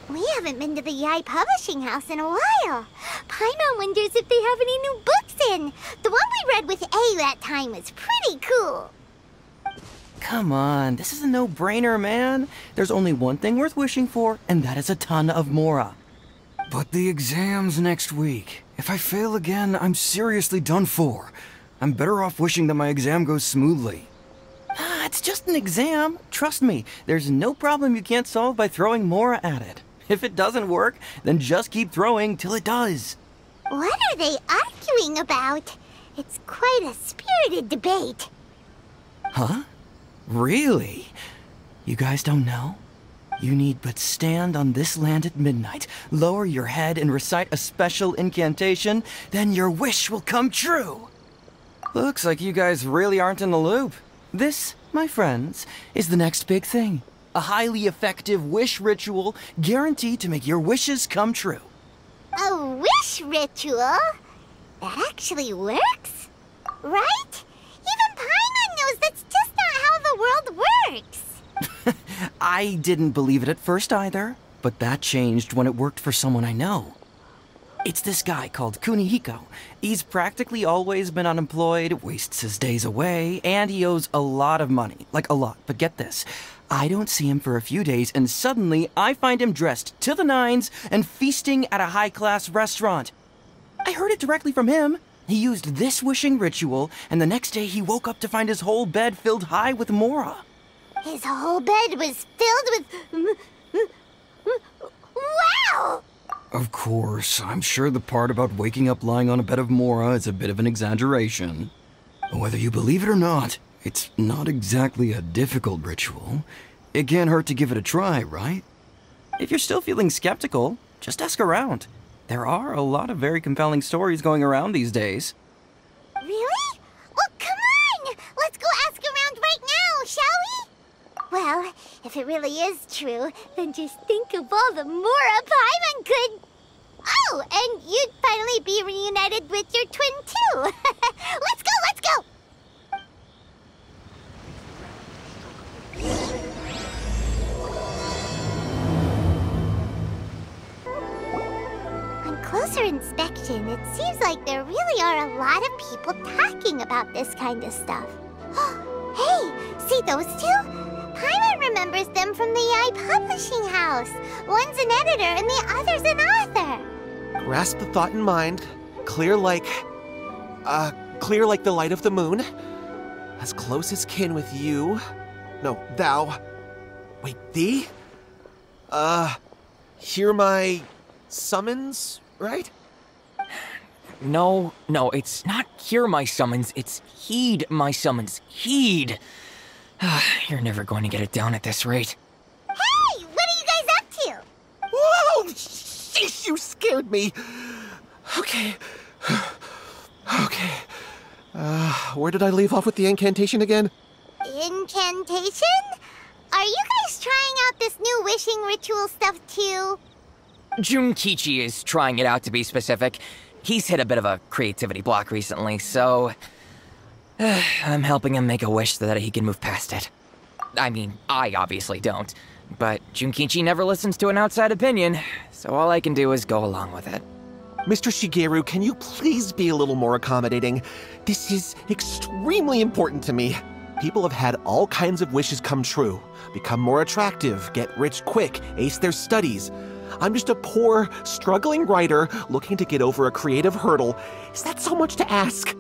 We haven't been to the Yai Publishing House in a while. Paimon wonders if they have any new books in. The one we read with A that time was pretty cool. Come on, this is a no-brainer, man. There's only one thing worth wishing for, and that is a ton of Mora. But the exam's next week. If I fail again, I'm seriously done for. I'm better off wishing that my exam goes smoothly. Ah, it's just an exam. Trust me, there's no problem you can't solve by throwing Mora at it. If it doesn't work, then just keep throwing till it does. What are they arguing about? It's quite a spirited debate. Huh? Really? You guys don't know? You need but stand on this land at midnight, lower your head and recite a special incantation, then your wish will come true. Looks like you guys really aren't in the loop. This, my friends, is the next big thing. A highly effective wish ritual guaranteed to make your wishes come true. A wish ritual? That actually works? Right? Even Paimon knows that's just not how the world works. I didn't believe it at first either, but that changed when it worked for someone I know. It's this guy called Kunihiko. He's practically always been unemployed, wastes his days away, and he owes a lot of money. Like a lot, but get this. I don't see him for a few days, and suddenly I find him dressed to the nines and feasting at a high-class restaurant. I heard it directly from him. He used this wishing ritual, and the next day he woke up to find his whole bed filled high with Mora. His whole bed was filled with... Wow! Of course, I'm sure the part about waking up lying on a bed of Mora is a bit of an exaggeration. Whether you believe it or not, it's not exactly a difficult ritual. It can't hurt to give it a try, right? If you're still feeling skeptical, just ask around. There are a lot of very compelling stories going around these days. Really? Well, come on! Let's go ask around right now, shall we? Well, if it really is true, then just think of all the Mora Paimon could... Oh, and you'd finally be reunited with your twin, too! Let's go, let's go! On closer inspection, it seems like there really are a lot of people talking about this kind of stuff. Hey, see those two? Paimon remembers them from the Yai Publishing House. One's an editor and the other's an author. Grasp the thought in mind. Clear like the light of the moon. As close as kin with you. No, thou. Wait, thee? Hear my summons, right? No, it's not hear my summons, it's heed my summons. Heed! You're never going to get it down at this rate. Hey, what are you guys up to? Whoa! Sheesh, you scared me! Okay. Okay. Where did I leave off with the incantation again? Incantation? Are you guys trying out this new wishing ritual stuff too? Junkichi is trying it out, to be specific. He's hit a bit of a creativity block recently, so... I'm helping him make a wish so that he can move past it. I mean, I obviously don't. But Junkichi never listens to an outside opinion, so all I can do is go along with it. Mr. Shigeru, can you please be a little more accommodating? This is extremely important to me. People have had all kinds of wishes come true. Become more attractive, get rich quick, ace their studies. I'm just a poor, struggling writer looking to get over a creative hurdle. Is that so much to ask?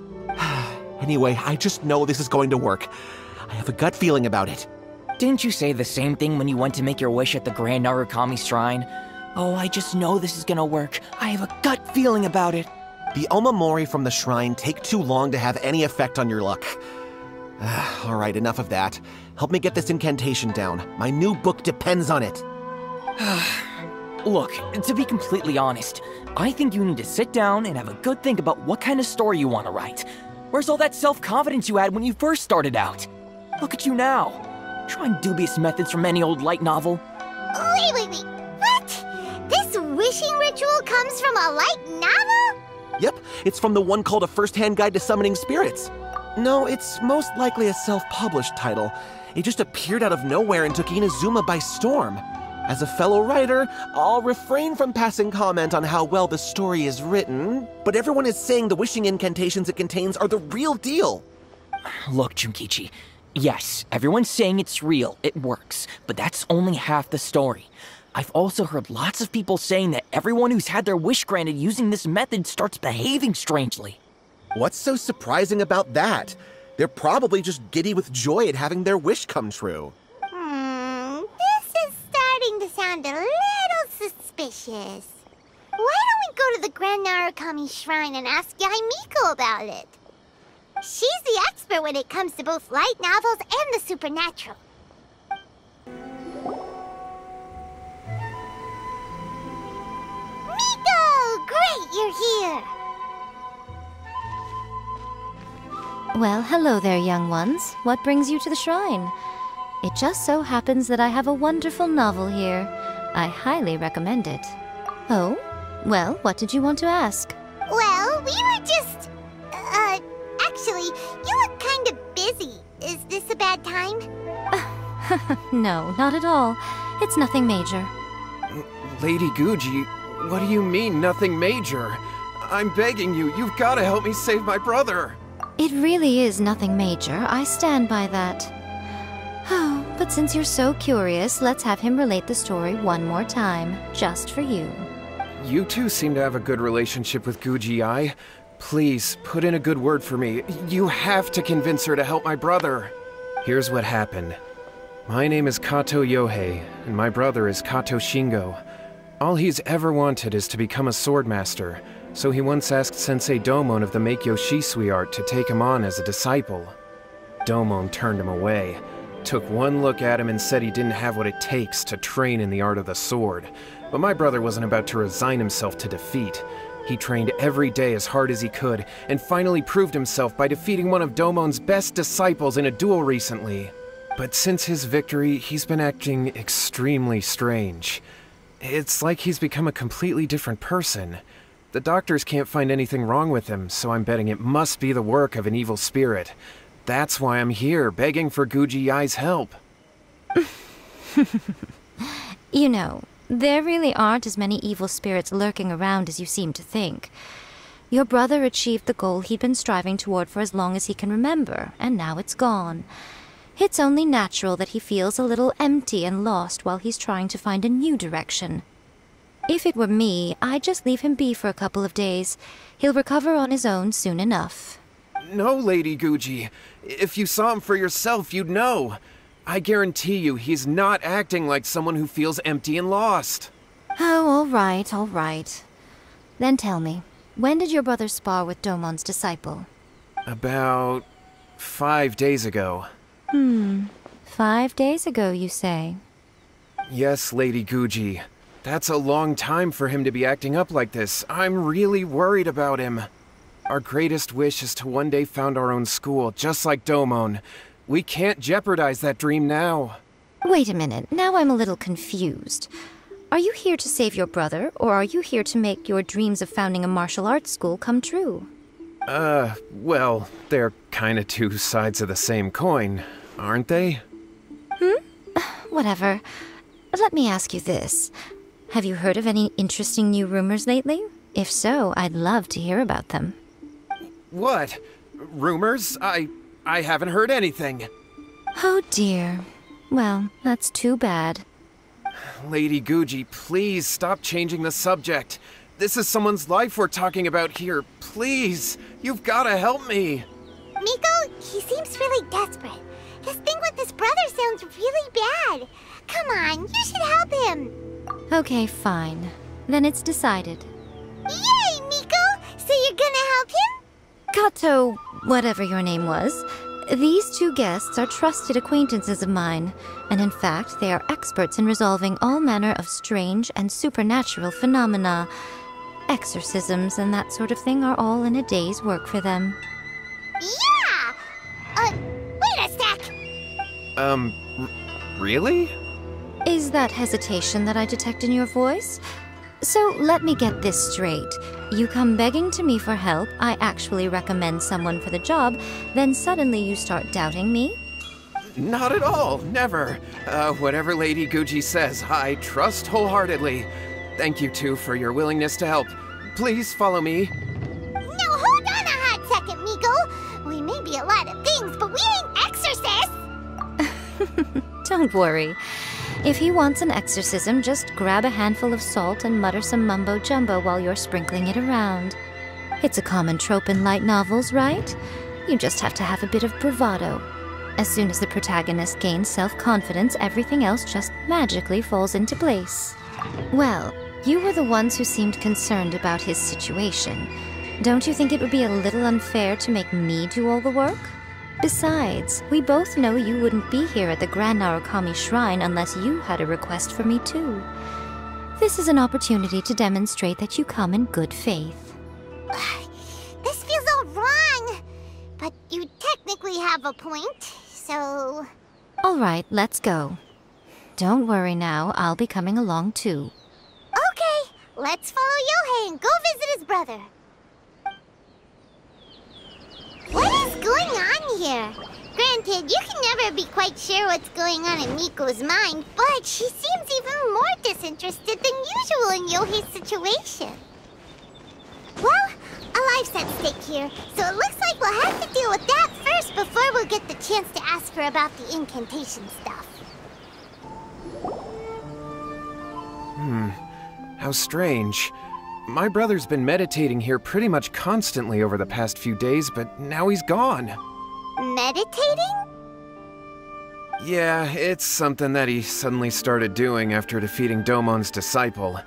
Anyway, I just know this is going to work. I have a gut feeling about it. Didn't you say the same thing when you went to make your wish at the Grand Narukami Shrine? Oh, I just know this is gonna work. I have a gut feeling about it. The Omamori from the shrine take too long to have any effect on your luck. Alright, enough of that. Help me get this incantation down. My new book depends on it. Look, to be completely honest, I think you need to sit down and have a good think about what kind of story you want to write. Where's all that self-confidence you had when you first started out? Look at you now, trying dubious methods from any old light novel. Wait. What? This wishing ritual comes from a light novel? Yep, it's from the one called A First-Hand Guide to Summoning Spirits. No, it's most likely a self-published title. It just appeared out of nowhere and took Inazuma by storm. As a fellow writer, I'll refrain from passing comment on how well the story is written, but everyone is saying the wishing incantations it contains are the real deal. Look, Junkichi. Yes, everyone's saying it's real, it works, but that's only half the story. I've also heard lots of people saying that everyone who's had their wish granted using this method starts behaving strangely. What's so surprising about that? They're probably just giddy with joy at having their wish come true. This is starting to sound a little suspicious. Why don't we go to the Grand Narukami Shrine and ask Yai Miko about it? She's the expert when it comes to both light novels and the supernatural. Miko! Great, you're here! Well, hello there, young ones. What brings you to the shrine? It just so happens that I have a wonderful novel here. I highly recommend it. Oh? Well, what did you want to ask? Well, we were just... actually, you look kind of busy. Is this a bad time? No, not at all. It's nothing major. Lady Guji, what do you mean, nothing major? I'm begging you, you've got to help me save my brother. It really is nothing major. I stand by that. Oh, but since you're so curious, let's have him relate the story one more time, just for you. You two seem to have a good relationship with Guji-ai. Please, put in a good word for me. You have to convince her to help my brother. Here's what happened. My name is Kato Yohei, and my brother is Kato Shingo. All he's ever wanted is to become a swordmaster, so he once asked Sensei Domon of the Meikyo Shisui art to take him on as a disciple. Domon turned him away, took one look at him and said he didn't have what it takes to train in the art of the sword. But my brother wasn't about to resign himself to defeat. He trained every day as hard as he could, and finally proved himself by defeating one of Domon's best disciples in a duel recently. But since his victory, he's been acting extremely strange. It's like he's become a completely different person. The doctors can't find anything wrong with him, so I'm betting it must be the work of an evil spirit. That's why I'm here, begging for Guji-ai's help. You know, there really aren't as many evil spirits lurking around as you seem to think. Your brother achieved the goal he'd been striving toward for as long as he can remember, and now it's gone. It's only natural that he feels a little empty and lost while he's trying to find a new direction. If it were me, I'd just leave him be for a couple of days. He'll recover on his own soon enough. No, Lady Guji. If you saw him for yourself, you'd know. I guarantee you he's not acting like someone who feels empty and lost. Oh, all right. Then tell me, when did your brother spar with Domon's disciple? About 5 days ago. 5 days ago, you say? Yes, Lady Guji. That's a long time for him to be acting up like this. I'm really worried about him. Our greatest wish is to one day found our own school, just like Domon. We can't jeopardize that dream now. Wait a minute, now I'm a little confused. Are you here to save your brother, or are you here to make your dreams of founding a martial arts school come true? Well, they're kinda two sides of the same coin, aren't they? Whatever. Let me ask you this. Have you heard of any interesting new rumors lately? If so, I'd love to hear about them. What? Rumors? I haven't heard anything. Oh dear. Well, that's too bad. Lady Guji, please stop changing the subject. This is someone's life we're talking about here. Please, you've gotta help me. Miko, he seems really desperate. His thing with his brother sounds really bad. Come on, you should help him. Okay, fine. Then it's decided. Yay, Miko! So you're gonna help him? Kato, whatever your name was, these two guests are trusted acquaintances of mine, and in fact, they are experts in resolving all manner of strange and supernatural phenomena. Exorcisms and that sort of thing are all in a day's work for them. Yeah! Wait a sec! Really? Is that hesitation that I detect in your voice? So let me get this straight. You come begging to me for help, I actually recommend someone for the job, then suddenly you start doubting me? Not at all, never. Whatever Lady Guji says, I trust wholeheartedly. Thank you two for your willingness to help. Please follow me. Now hold on a hot second, Miko. We may be a lot of things, but we ain't exorcists. Don't worry. If he wants an exorcism, just grab a handful of salt and mutter some mumbo-jumbo while you're sprinkling it around. It's a common trope in light novels, right? You just have to have a bit of bravado. As soon as the protagonist gains self-confidence, everything else just magically falls into place. Well, you were the ones who seemed concerned about his situation. Don't you think it would be a little unfair to make me do all the work? Besides, we both know you wouldn't be here at the Grand Narukami Shrine unless you had a request for me too. This is an opportunity to demonstrate that you come in good faith. This feels all wrong. But you technically have a point, so... Alright, let's go. Don't worry now, I'll be coming along too. Okay, let's follow Yohei and go visit his brother. What is going on here? Granted, you can never be quite sure what's going on in Miko's mind, but she seems even more disinterested than usual in Yohei's situation. Well, a life's at stake here, so it looks like we'll have to deal with that first before we'll get the chance to ask her about the incantation stuff. How strange. My brother's been meditating here pretty much constantly over the past few days, but now he's gone. Meditating? Yeah, it's something that he suddenly started doing after defeating Domon's disciple.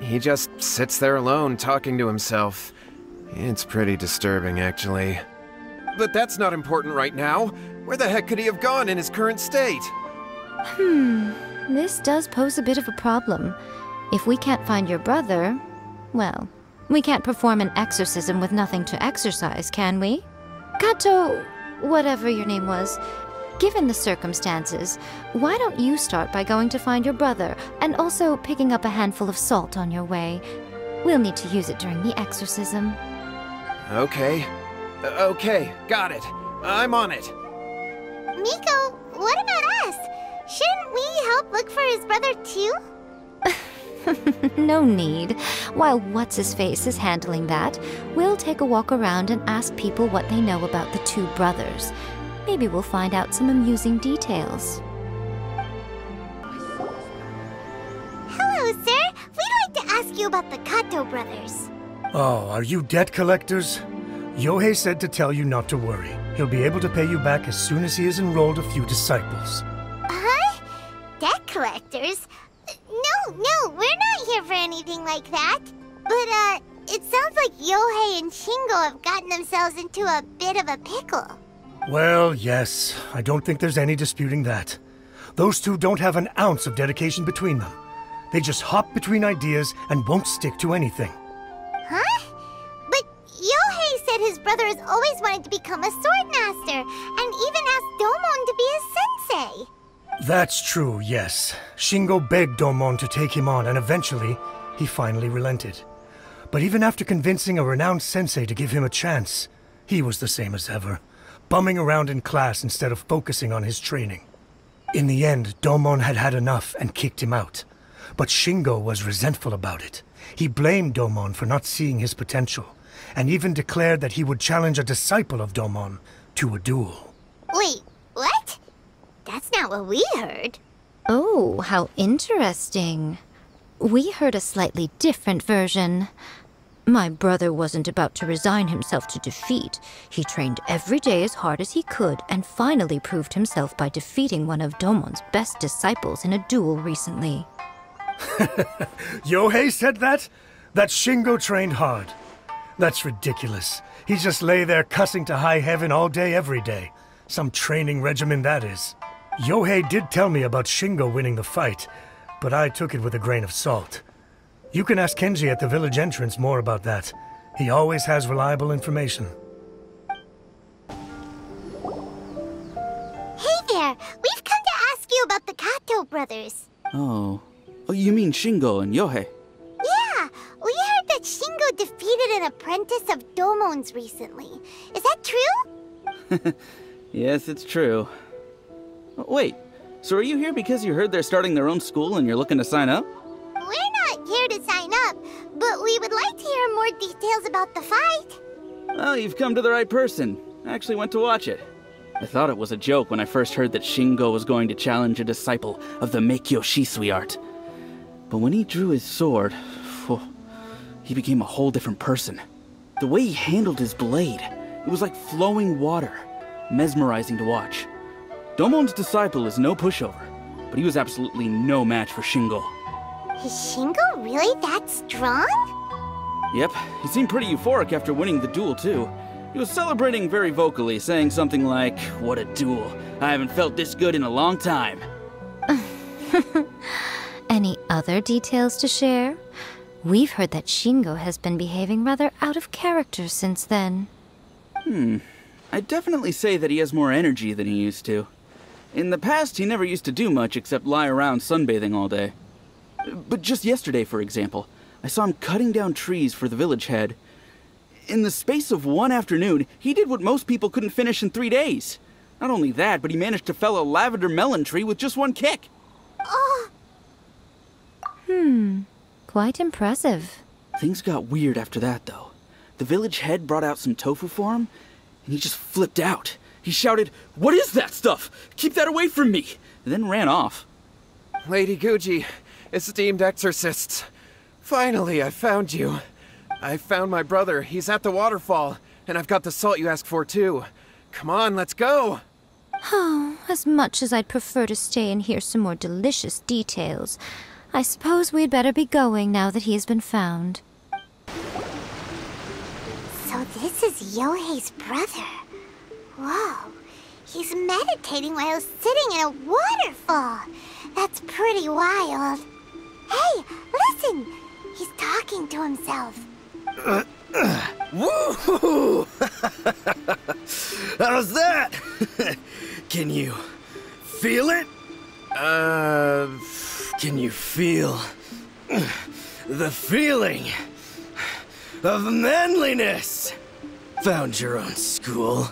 He just sits there alone, talking to himself. It's pretty disturbing, actually. But that's not important right now. Where the heck could he have gone in his current state? This does pose a bit of a problem. If we can't find your brother, well, we can't perform an exorcism with nothing to exorcise, can we? Kato, whatever your name was, given the circumstances, why don't you start by going to find your brother, and also picking up a handful of salt on your way? We'll need to use it during the exorcism. Okay. Okay, got it. I'm on it. Miko, what about us? Shouldn't we help look for his brother too? No need. While What's-His-Face is handling that, we'll take a walk around and ask people what they know about the two brothers. Maybe we'll find out some amusing details. Hello, sir. We'd like to ask you about the Kato brothers. Oh, are you debt collectors? Yohei said to tell you not to worry. He'll be able to pay you back as soon as he has enrolled a few disciples. Huh? Debt collectors? No, we're not here for anything like that. But, it sounds like Yohei and Shingo have gotten themselves into a bit of a pickle. Well, yes. I don't think there's any disputing that. Those two don't have an ounce of dedication between them. They just hop between ideas and won't stick to anything. Huh? But Yohei said his brother has always wanted to become a sword master, and even asked Domon to be his sensei. That's true, yes. Shingo begged Domon to take him on, and eventually, he finally relented. But even after convincing a renowned sensei to give him a chance, he was the same as ever, bumming around in class instead of focusing on his training. In the end, Domon had had enough and kicked him out. But Shingo was resentful about it. He blamed Domon for not seeing his potential, and even declared that he would challenge a disciple of Domon to a duel. Wait, what? That's not what we heard. Oh, how interesting. We heard a slightly different version. My brother wasn't about to resign himself to defeat. He trained every day as hard as he could and finally proved himself by defeating one of Domon's best disciples in a duel recently. Yohei said that? That Shingo trained hard. That's ridiculous. He just lay there cussing to high heaven all day every day. Some training regimen, that is. Yohei did tell me about Shingo winning the fight, but I took it with a grain of salt. You can ask Kenji at the village entrance more about that. He always has reliable information. Hey there! We've come to ask you about the Kato brothers. Oh, you mean Shingo and Yohei? Yeah, we heard that Shingo defeated an apprentice of Domon's recently. Is that true? Yes, it's true. Wait, so are you here because you heard they're starting their own school and you're looking to sign up? We're not here to sign up, but we would like to hear more details about the fight. Well, you've come to the right person. I actually went to watch it. I thought it was a joke when I first heard that Shingo was going to challenge a disciple of the Meikyo Shisui art. But when he drew his sword, he became a whole different person. The way he handled his blade, it was like flowing water, mesmerizing to watch. Domon's disciple is no pushover, but he was absolutely no match for Shingo. Is Shingo really that strong? Yep, he seemed pretty euphoric after winning the duel too. He was celebrating very vocally, saying something like, "What a duel. I haven't felt this good in a long time." Any other details to share? We've heard that Shingo has been behaving rather out of character since then. I'd definitely say that he has more energy than he used to. In the past, he never used to do much except lie around sunbathing all day. But just yesterday, for example, I saw him cutting down trees for the village head. In the space of one afternoon, he did what most people couldn't finish in 3 days. Not only that, but he managed to fell a lavender melon tree with just one kick. Oh, Quite impressive. Things got weird after that, though. The village head brought out some tofu for him, and he just flipped out. He shouted, "What is that stuff? Keep that away from me!" and then ran off. Lady Guji, esteemed exorcists. Finally, I found you. I found my brother. He's at the waterfall, and I've got the salt you asked for, too. Come on, let's go! Oh, as much as I'd prefer to stay and hear some more delicious details, I suppose we'd better be going now that he has been found. so this is Yohei's brother. Whoa, he's meditating while sitting in a waterfall. That's pretty wild. Hey, listen! He's talking to himself. Woohoo! How's that? Can you feel it? Can you feel the feeling of manliness? Found your own school.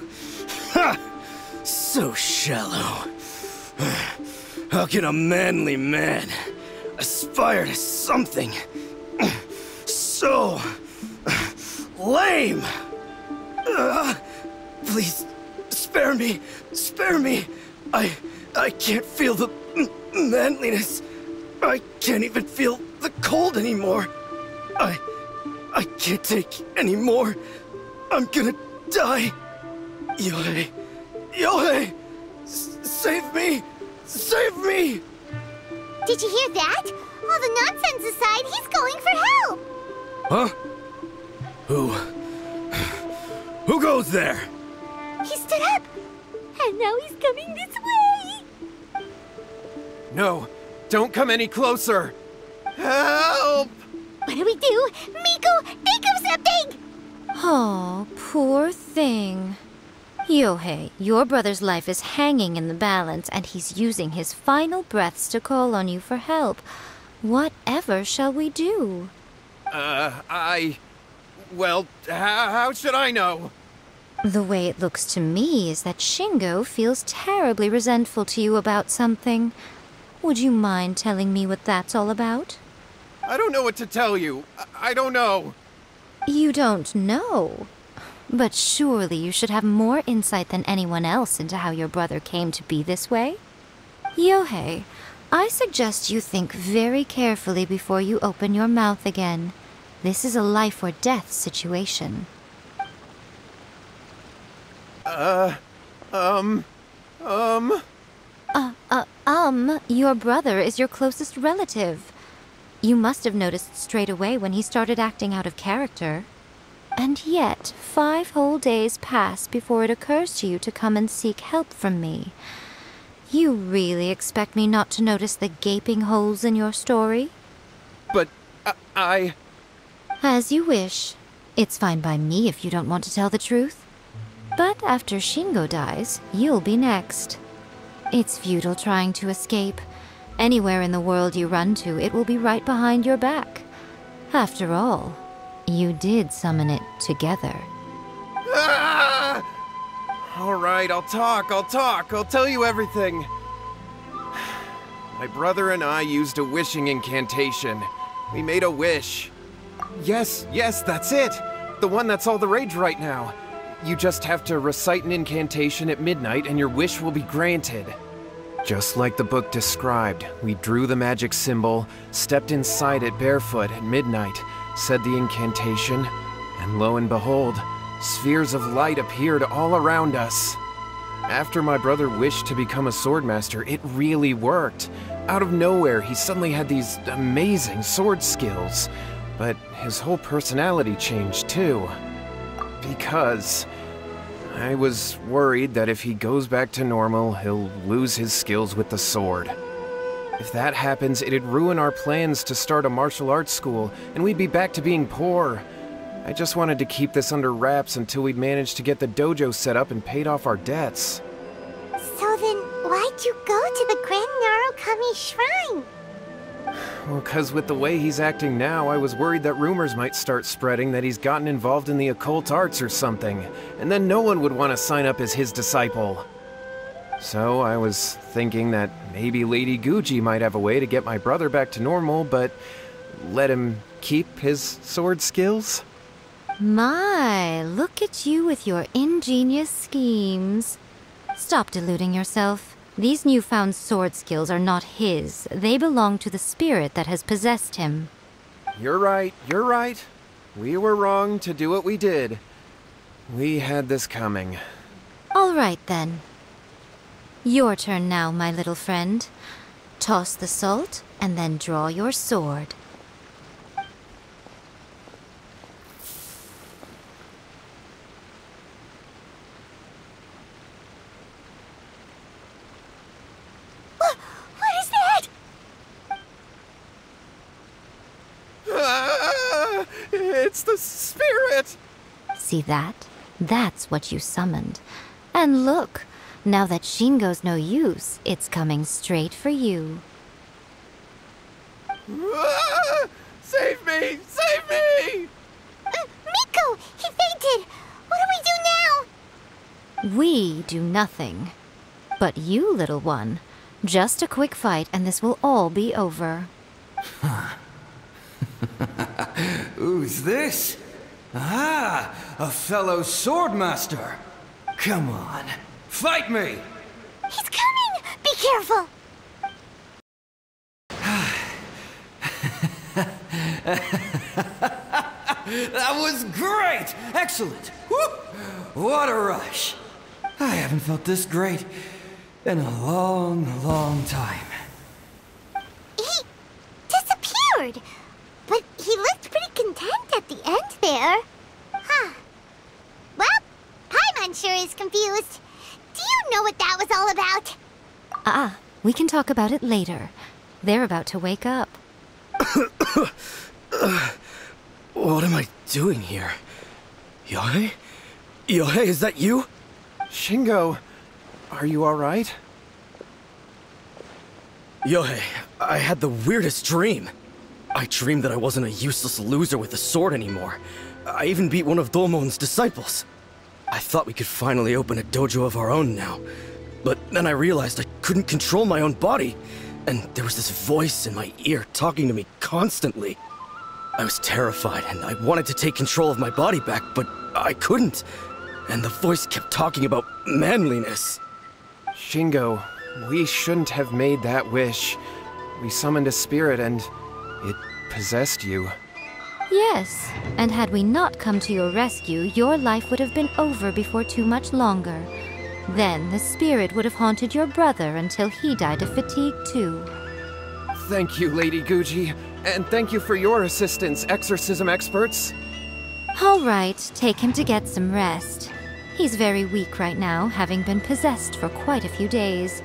Ha! So shallow. How can a manly man aspire to something so lame? Please, spare me. Spare me. I can't feel the manliness. I can't even feel the cold anymore. I can't take any more. I'm gonna die. Yohei. Yohei! Save me! Save me! Did you hear that? All the nonsense aside, he's going for help! Huh? Who goes there? He stood up! And now he's coming this way! No, don't come any closer! Help! What do we do? Miko, think of something! Oh, poor thing. Yohei, your brother's life is hanging in the balance, and he's using his final breaths to call on you for help. Whatever shall we do? Well, how should I know? The way it looks to me is that Shingo feels terribly resentful to you about something. Would you mind telling me what that's all about? I don't know what to tell you. I don't know. You don't know? But surely you should have more insight than anyone else into how your brother came to be this way? Yohei, I suggest you think very carefully before you open your mouth again. This is a life or death situation. Your brother is your closest relative. You must have noticed straight away when he started acting out of character. And yet, 5 whole days pass before it occurs to you to come and seek help from me. You really expect me not to notice the gaping holes in your story? But, As you wish. It's fine by me if you don't want to tell the truth. But after Shingo dies, you'll be next. It's futile trying to escape. Anywhere in the world you run to, it will be right behind your back. After all, you did summon it together. All right, I'll talk. I'll tell you everything. My brother and I used a wishing incantation. We made a wish. Yes, that's it! The one that's all the rage right now. You just have to recite an incantation at midnight and your wish will be granted. Just like the book described, we drew the magic symbol, stepped inside it barefoot at midnight, said the incantation, and lo and behold, spheres of light appeared all around us. After my brother wished to become a swordmaster, it really worked. Out of nowhere, he suddenly had these amazing sword skills. But his whole personality changed too. Because I was worried that if he goes back to normal, he'll lose his skills with the sword. If that happens, it'd ruin our plans to start a martial arts school, and we'd be back to being poor. I just wanted to keep this under wraps until we'd managed to get the dojo set up and paid off our debts. So then, why'd you go to the Grand Narukami Shrine? Well, 'cause with the way he's acting now, I was worried that rumors might start spreading that he's gotten involved in the occult arts or something, and then no one would want to sign up as his disciple. So I was thinking that maybe Lady Guji might have a way to get my brother back to normal, but let him keep his sword skills? My, look at you with your ingenious schemes. Stop deluding yourself. These newfound sword skills are not his. They belong to the spirit that has possessed him. You're right. We were wrong to do what we did. We had this coming. All right, then. Your turn now, my little friend. Toss the salt, and then draw your sword. It's the spirit! See that? That's what you summoned. And look, now that Shingo's no use, it's coming straight for you. Save me! Save me! Miko! He fainted! What do we do now? We do nothing. But you, little one, just a quick fight and this will all be over. Who's this? Ah, a fellow swordmaster. Come on, fight me! He's coming! Be careful! That was great! Excellent! Woo! What a rush! I haven't felt this great in a long time. He disappeared! But he looked pretty content at the end there. Huh. Well, Paimon sure is confused. Do you know what that was all about? We can talk about it later. They're about to wake up. What am I doing here? Yohei? Yohei, is that you? Shingo, are you alright? Yohei, I had the weirdest dream. I dreamed that I wasn't a useless loser with a sword anymore. I even beat one of Domon's disciples. I thought we could finally open a dojo of our own now. But then I realized I couldn't control my own body, and there was this voice in my ear talking to me constantly. I was terrified, and I wanted to take control of my body back, but I couldn't. And the voice kept talking about manliness. Shingo, we shouldn't have made that wish. We summoned a spirit and it possessed you. Yes, and had we not come to your rescue, your life would have been over before too much longer. Then the spirit would have haunted your brother until he died of fatigue too. Thank you, Lady Guji, and thank you for your assistance, exorcism experts. All right, take him to get some rest. He's very weak right now, having been possessed for quite a few days.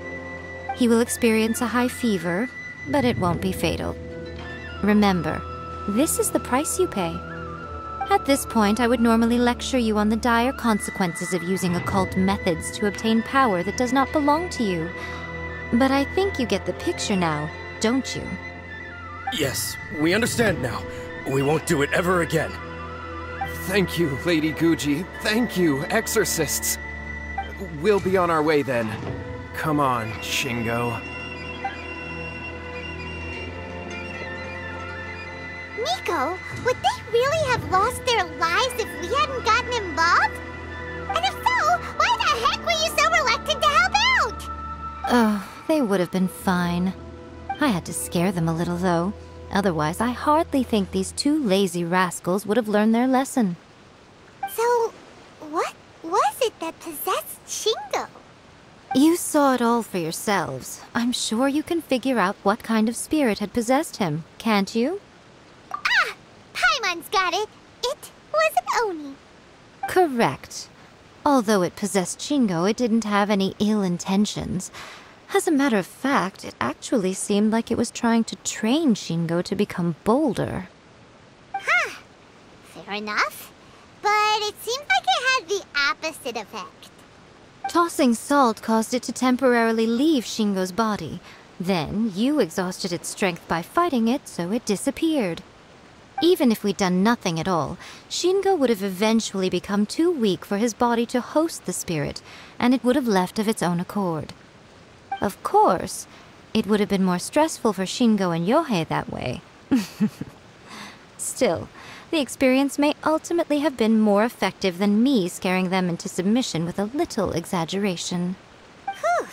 He will experience a high fever, but it won't be fatal. Remember, this is the price you pay. At this point, I would normally lecture you on the dire consequences of using occult methods to obtain power that does not belong to you. But I think you get the picture now, don't you? Yes, we understand now. We won't do it ever again. Thank you, Lady Guji. Thank you, exorcists. We'll be on our way then. Come on, Shingo. Miko, would they really have lost their lives if we hadn't gotten involved? And if so, why the heck were you so reluctant to help out? Oh, they would have been fine. I had to scare them a little, though. Otherwise, I hardly think these two lazy rascals would have learned their lesson. So, what was it that possessed Shingo? You saw it all for yourselves. I'm sure you can figure out what kind of spirit had possessed him, can't you? Ah! Paimon's got it. It was an Oni. Correct. Although it possessed Shingo, it didn't have any ill intentions. As a matter of fact, it actually seemed like it was trying to train Shingo to become bolder. Huh. Fair enough. But it seems like it had the opposite effect. Tossing salt caused it to temporarily leave Shingo's body. Then, you exhausted its strength by fighting it, so it disappeared. Even if we'd done nothing at all, Shingo would have eventually become too weak for his body to host the spirit, and it would have left of its own accord. Of course, it would have been more stressful for Shingo and Yohei that way. Still, the experience may ultimately have been more effective than me scaring them into submission with a little exaggeration. Whew.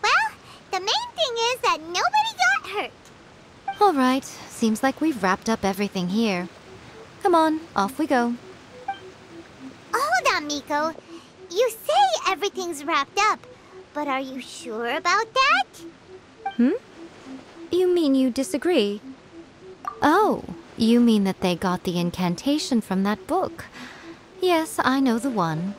Well, the main thing is that nobody got hurt. All right, seems like we've wrapped up everything here. Come on, off we go. Hold on, Miko. You say everything's wrapped up, but are you sure about that? You mean you disagree? Oh, you mean that they got the incantation from that book. Yes, I know the one.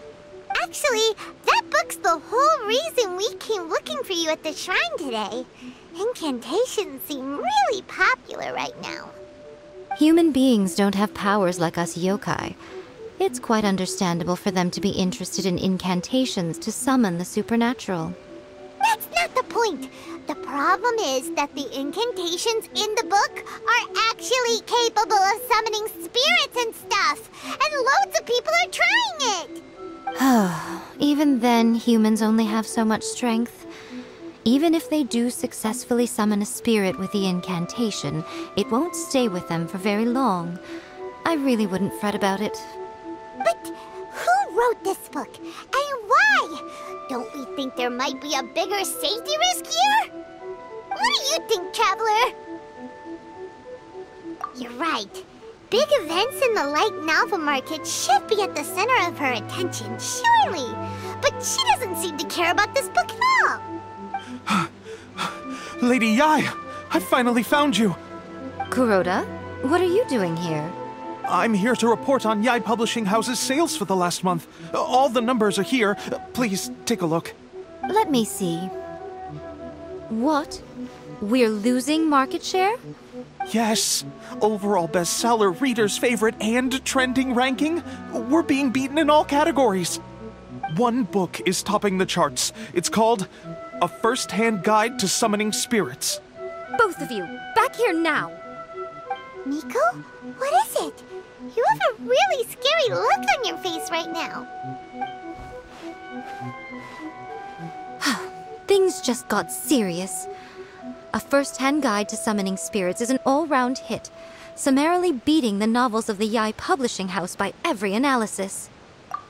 Actually, that book's the whole reason we came looking for you at the shrine today. Incantations seem really popular right now. Human beings don't have powers like us yokai. It's quite understandable for them to be interested in incantations to summon the supernatural. That's not the point. The problem is that the incantations in the book are actually capable of summoning spirits and stuff, and loads of people are trying it. Even then, humans only have so much strength. Even if they do successfully summon a spirit with the incantation, it won't stay with them for very long. I really wouldn't fret about it. But who wrote this book, and why? Don't we think there might be a bigger safety risk here? What do you think, Traveler? You're right. Big events in the light novel market should be at the center of her attention, surely. But she doesn't seem to care about this book at all. Lady Yai, I finally found you. Kuroda, what are you doing here? I'm here to report on Yai Publishing House's sales for the last month. All the numbers are here. Please take a look. Let me see. What? We're losing market share? Yes. Overall bestseller, reader's favorite, and trending ranking. We're being beaten in all categories. One book is topping the charts. It's called A First-Hand Guide to Summoning Spirits. Both of you, back here now! Miko? What is it? You have a really scary look on your face right now. Things just got serious. A First-Hand Guide to Summoning Spirits is an all-round hit, summarily beating the novels of the Yai Publishing House by every analysis.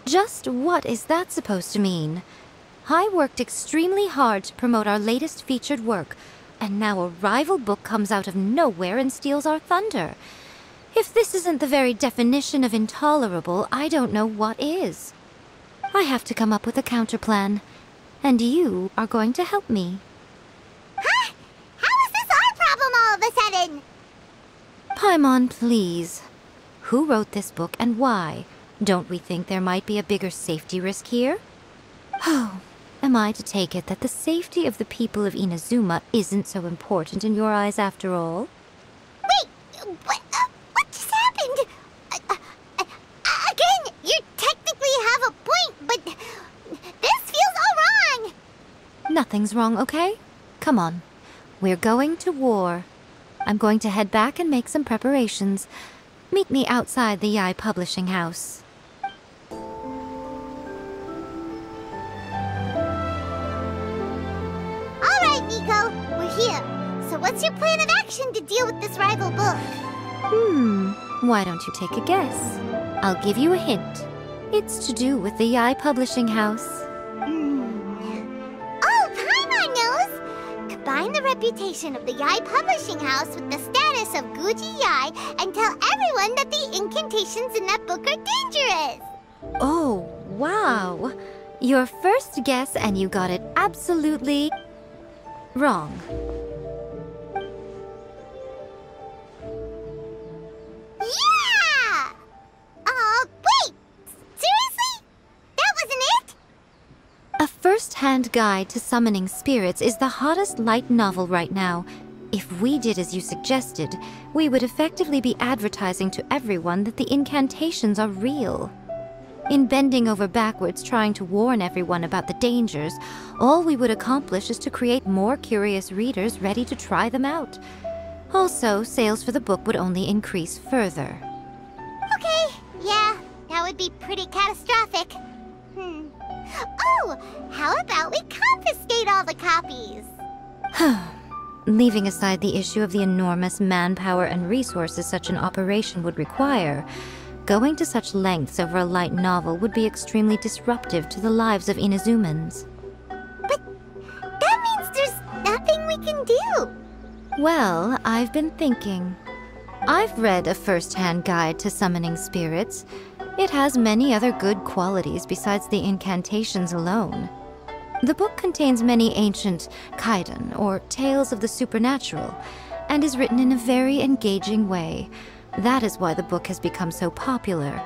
Just what is that supposed to mean? I worked extremely hard to promote our latest featured work, and now a rival book comes out of nowhere and steals our thunder. If this isn't the very definition of intolerable, I don't know what is. I have to come up with a counterplan, and you are going to help me. Huh? How is this our problem all of a sudden? Paimon, please. Who wrote this book and why? Don't we think there might be a bigger safety risk here? Oh, am I to take it that the safety of the people of Inazuma isn't so important in your eyes after all? Wait, what just happened? Again, you technically have a point, but this feels all wrong. Nothing's wrong, okay? Come on. We're going to war. I'm going to head back and make some preparations. Meet me outside the Yai Publishing House. All right, Miko, we're here. So what's your plan of action to deal with this rival book? Why don't you take a guess? I'll give you a hint. It's to do with the Yai Publishing House. Oh, Paimon knows! Combine the reputation of the Yai Publishing House with the status of Guji Yai and tell everyone that the incantations in that book are dangerous! Oh, wow. Your first guess and you got it absolutely wrong. Yeah! Wait! Seriously? That wasn't it? A first-hand guide to summoning spirits is the hottest light novel right now. If we did as you suggested, we would effectively be advertising to everyone that the incantations are real. In bending over backwards trying to warn everyone about the dangers, all we would accomplish is to create more curious readers ready to try them out. Also, sales for the book would only increase further. Okay, yeah, that would be pretty catastrophic. Oh, how about we confiscate all the copies? Leaving aside the issue of the enormous manpower and resources such an operation would require, going to such lengths over a light novel would be extremely disruptive to the lives of Inazumans. But that means there's nothing we can do. Well, I've been thinking. I've read a first-hand guide to summoning spirits. It has many other good qualities besides the incantations alone. The book contains many ancient kaiden, or tales of the supernatural, and is written in a very engaging way. That is why the book has become so popular.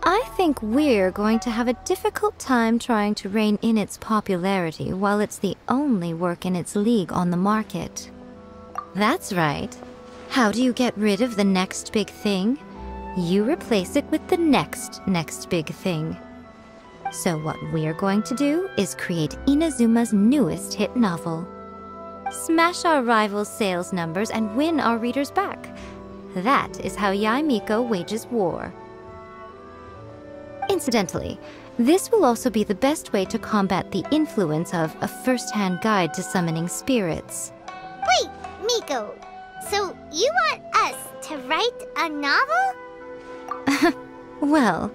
I think we're going to have a difficult time trying to rein in its popularity while it's the only work in its league on the market. That's right. How do you get rid of the next big thing? You replace it with the next big thing. So what we're going to do is create Inazuma's newest hit novel. Smash our rivals' sales numbers and win our readers back. That is how Yai Miko wages war. Incidentally, this will also be the best way to combat the influence of a first-hand guide to summoning spirits. Wait, Miko, so you want us to write a novel? Well,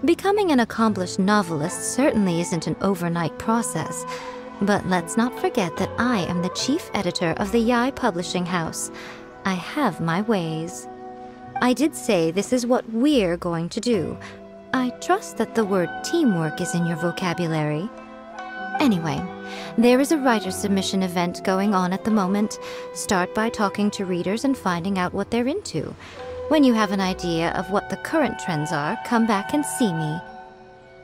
becoming an accomplished novelist certainly isn't an overnight process. But let's not forget that I am the chief editor of the Yai Publishing House. I have my ways. I did say this is what we're going to do. I trust that the word teamwork is in your vocabulary. Anyway, there is a writer submission event going on at the moment. Start by talking to readers and finding out what they're into. When you have an idea of what the current trends are, come back and see me.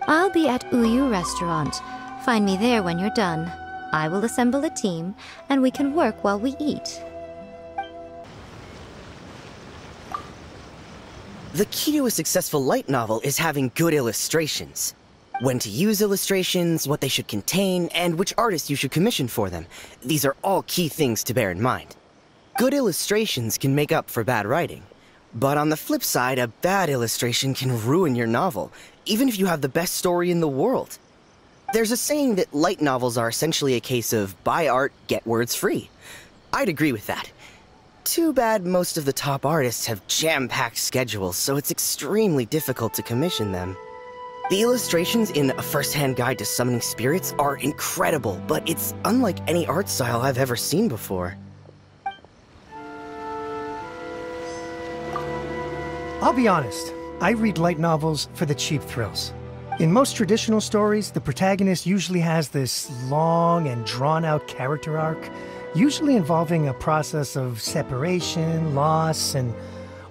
I'll be at Uyu Restaurant. Find me there when you're done. I will assemble a team, and we can work while we eat. The key to a successful light novel is having good illustrations. When to use illustrations, what they should contain, and which artist you should commission for them. These are all key things to bear in mind. Good illustrations can make up for bad writing. But on the flip side, a bad illustration can ruin your novel, even if you have the best story in the world. There's a saying that light novels are essentially a case of buy art, get words free. I'd agree with that. Too bad most of the top artists have jam-packed schedules, so it's extremely difficult to commission them. The illustrations in A First-Hand Guide to Summoning Spirits are incredible, but it's unlike any art style I've ever seen before. I'll be honest, I read light novels for the cheap thrills. In most traditional stories, the protagonist usually has this long and drawn-out character arc, usually involving a process of separation, loss, and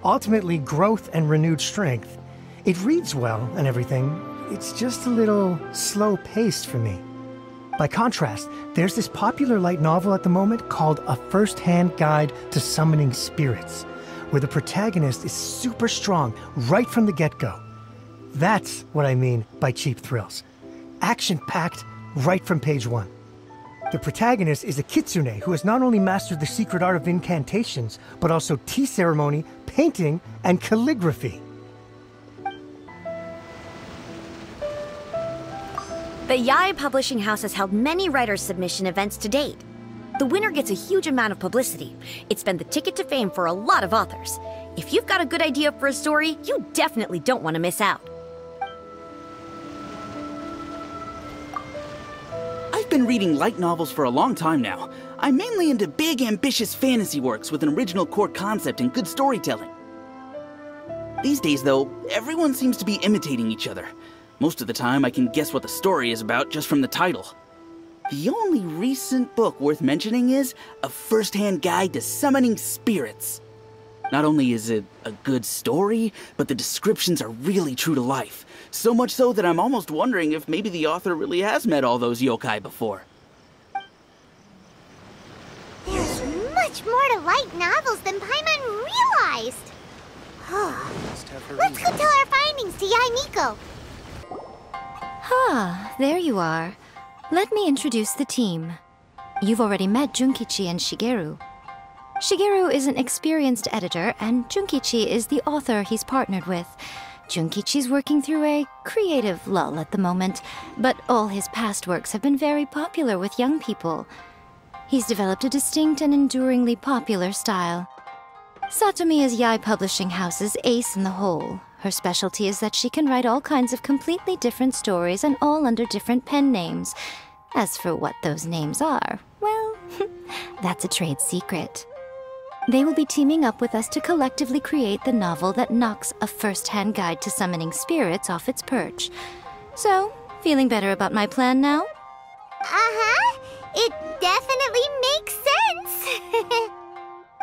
ultimately growth and renewed strength. It reads well and everything, it's just a little slow-paced for me. By contrast, there's this popular light novel at the moment called A First-Hand Guide to Summoning Spirits, where the protagonist is super strong right from the get-go. That's what I mean by cheap thrills. Action-packed right from page one. The protagonist is a kitsune who has not only mastered the secret art of incantations, but also tea ceremony, painting, and calligraphy. The Yai Publishing House has held many writer submission events to date. The winner gets a huge amount of publicity. It's been the ticket to fame for a lot of authors. If you've got a good idea for a story, you definitely don't want to miss out. I've been reading light novels for a long time now. I'm mainly into big, ambitious fantasy works with an original core concept and good storytelling. These days, though, everyone seems to be imitating each other. Most of the time, I can guess what the story is about just from the title. The only recent book worth mentioning is A First-Hand Guide to Summoning Spirits. Not only is it a good story, but the descriptions are really true to life. So much so that I'm almost wondering if maybe the author really has met all those yokai before. There's much more to light novels than Paimon realized. Let's go tell our findings to Yae Miko. There you are. Let me introduce the team. You've already met Junkichi and Shigeru. Shigeru is an experienced editor, and Junkichi is the author he's partnered with. Junkichi's working through a creative lull at the moment, but all his past works have been very popular with young people. He's developed a distinct and enduringly popular style. Satomi is Yae Publishing House's ace in the hole. Her specialty is that she can write all kinds of completely different stories and all under different pen names. As for what those names are, well, that's a trade secret. They will be teaming up with us to collectively create the novel that knocks A First-Hand Guide to Summoning Spirits off its perch. So, feeling better about my plan now? Uh-huh. It definitely makes sense.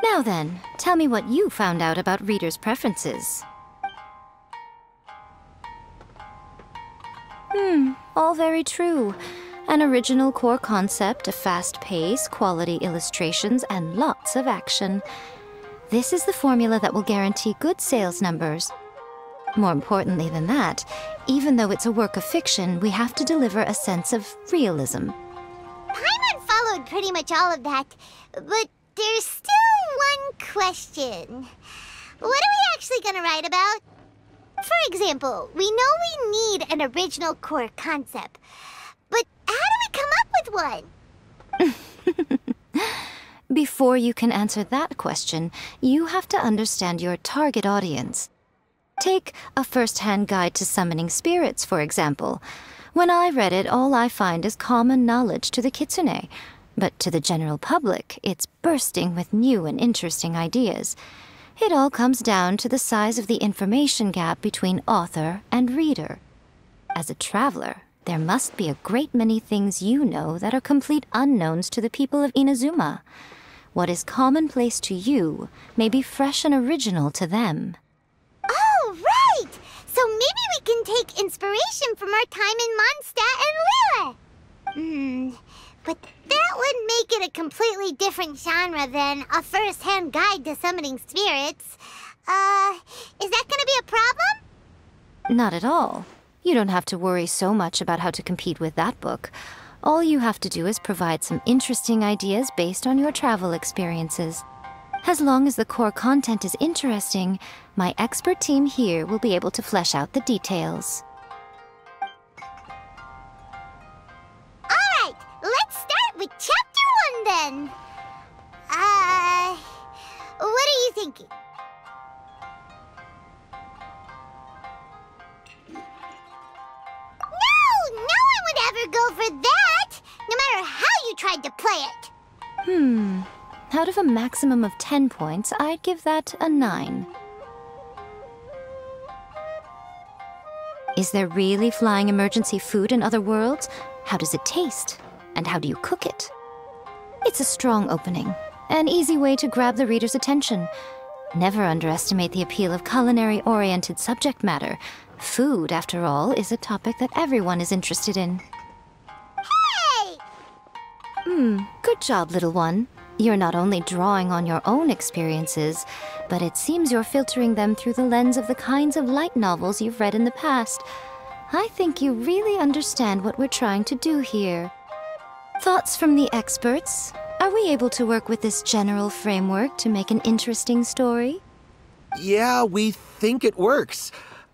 Now then, tell me what you found out about readers' preferences. All very true. An original core concept, a fast pace, quality illustrations, and lots of action. This is the formula that will guarantee good sales numbers. More importantly than that, even though it's a work of fiction, we have to deliver a sense of realism. Paimon followed pretty much all of that, but there's still one question. What are we actually gonna write about? For example, we know we need an original core concept, but how do we come up with one? Before you can answer that question, you have to understand your target audience. Take A First-Hand Guide to Summoning Spirits, for example. When I read it, all I find is common knowledge to the kitsune. But to the general public, it's bursting with new and interesting ideas. It all comes down to the size of the information gap between author and reader. As a traveler, there must be a great many things you know that are complete unknowns to the people of Inazuma. What is commonplace to you may be fresh and original to them. Oh, right! So maybe we can take inspiration from our time in Mondstadt and Liyue. But that would make it a completely different genre than A First-Hand Guide to Summoning Spirits. Is that gonna be a problem? Not at all. You don't have to worry so much about how to compete with that book. All you have to do is provide some interesting ideas based on your travel experiences. As long as the core content is interesting, my expert team here will be able to flesh out the details. Alright, let's start with Chapter 1 then. What are you thinking? No one would ever go for that, no matter how you tried to play it. Out of a maximum of 10 points, I'd give that a 9. Is there really flying emergency food in other worlds? How does it taste? And how do you cook it? It's a strong opening, an easy way to grab the reader's attention. Never underestimate the appeal of culinary-oriented subject matter. Food, after all, is a topic that everyone is interested in. Hey! Good job, little one. You're not only drawing on your own experiences, but it seems you're filtering them through the lens of the kinds of light novels you've read in the past. I think you really understand what we're trying to do here. Thoughts from the experts? Are we able to work with this general framework to make an interesting story? Yeah, we think it works.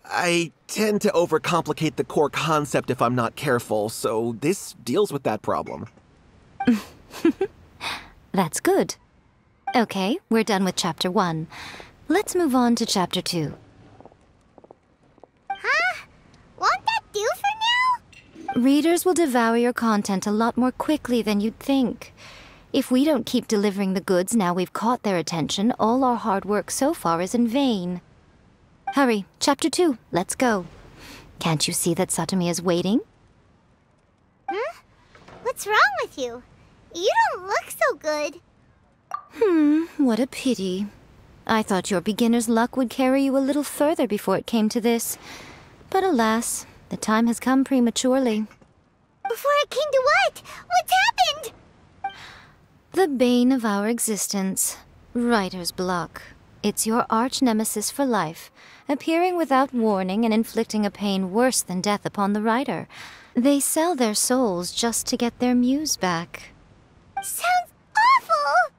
I tend to overcomplicate the core concept if I'm not careful, so this deals with that problem. That's good. Okay, we're done with Chapter 1. Let's move on to Chapter 2. Huh? Won't that do for now? Readers will devour your content a lot more quickly than you'd think. If we don't keep delivering the goods now we've caught their attention, all our hard work so far is in vain. Hurry, Chapter 2, let's go. Can't you see that Satomi is waiting? Huh? What's wrong with you? You don't look so good. What a pity. I thought your beginner's luck would carry you a little further before it came to this. But alas, the time has come prematurely. Before it came to what? What's happened? The bane of our existence, writer's block. It's your arch-nemesis for life, appearing without warning and inflicting a pain worse than death upon the writer. They sell their souls just to get their muse back. Sounds awful!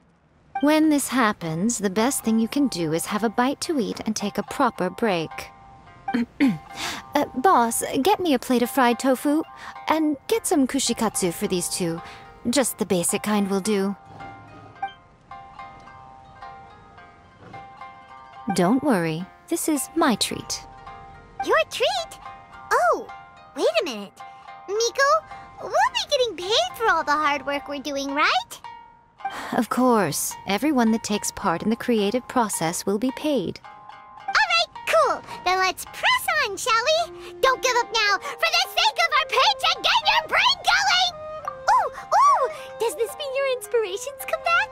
When this happens, the best thing you can do is have a bite to eat and take a proper break. Boss, get me a plate of fried tofu, and get some kushikatsu for these two. Just the basic kind will do. Don't worry, this is my treat. Your treat? Oh, wait a minute. Miko, we'll be getting paid for all the hard work we're doing, right? Of course, everyone that takes part in the creative process will be paid. Alright, cool. Then let's press on, shall we? Don't give up now. For the sake of our paycheck, get your brain going! Ooh! Does this mean your inspirations come back?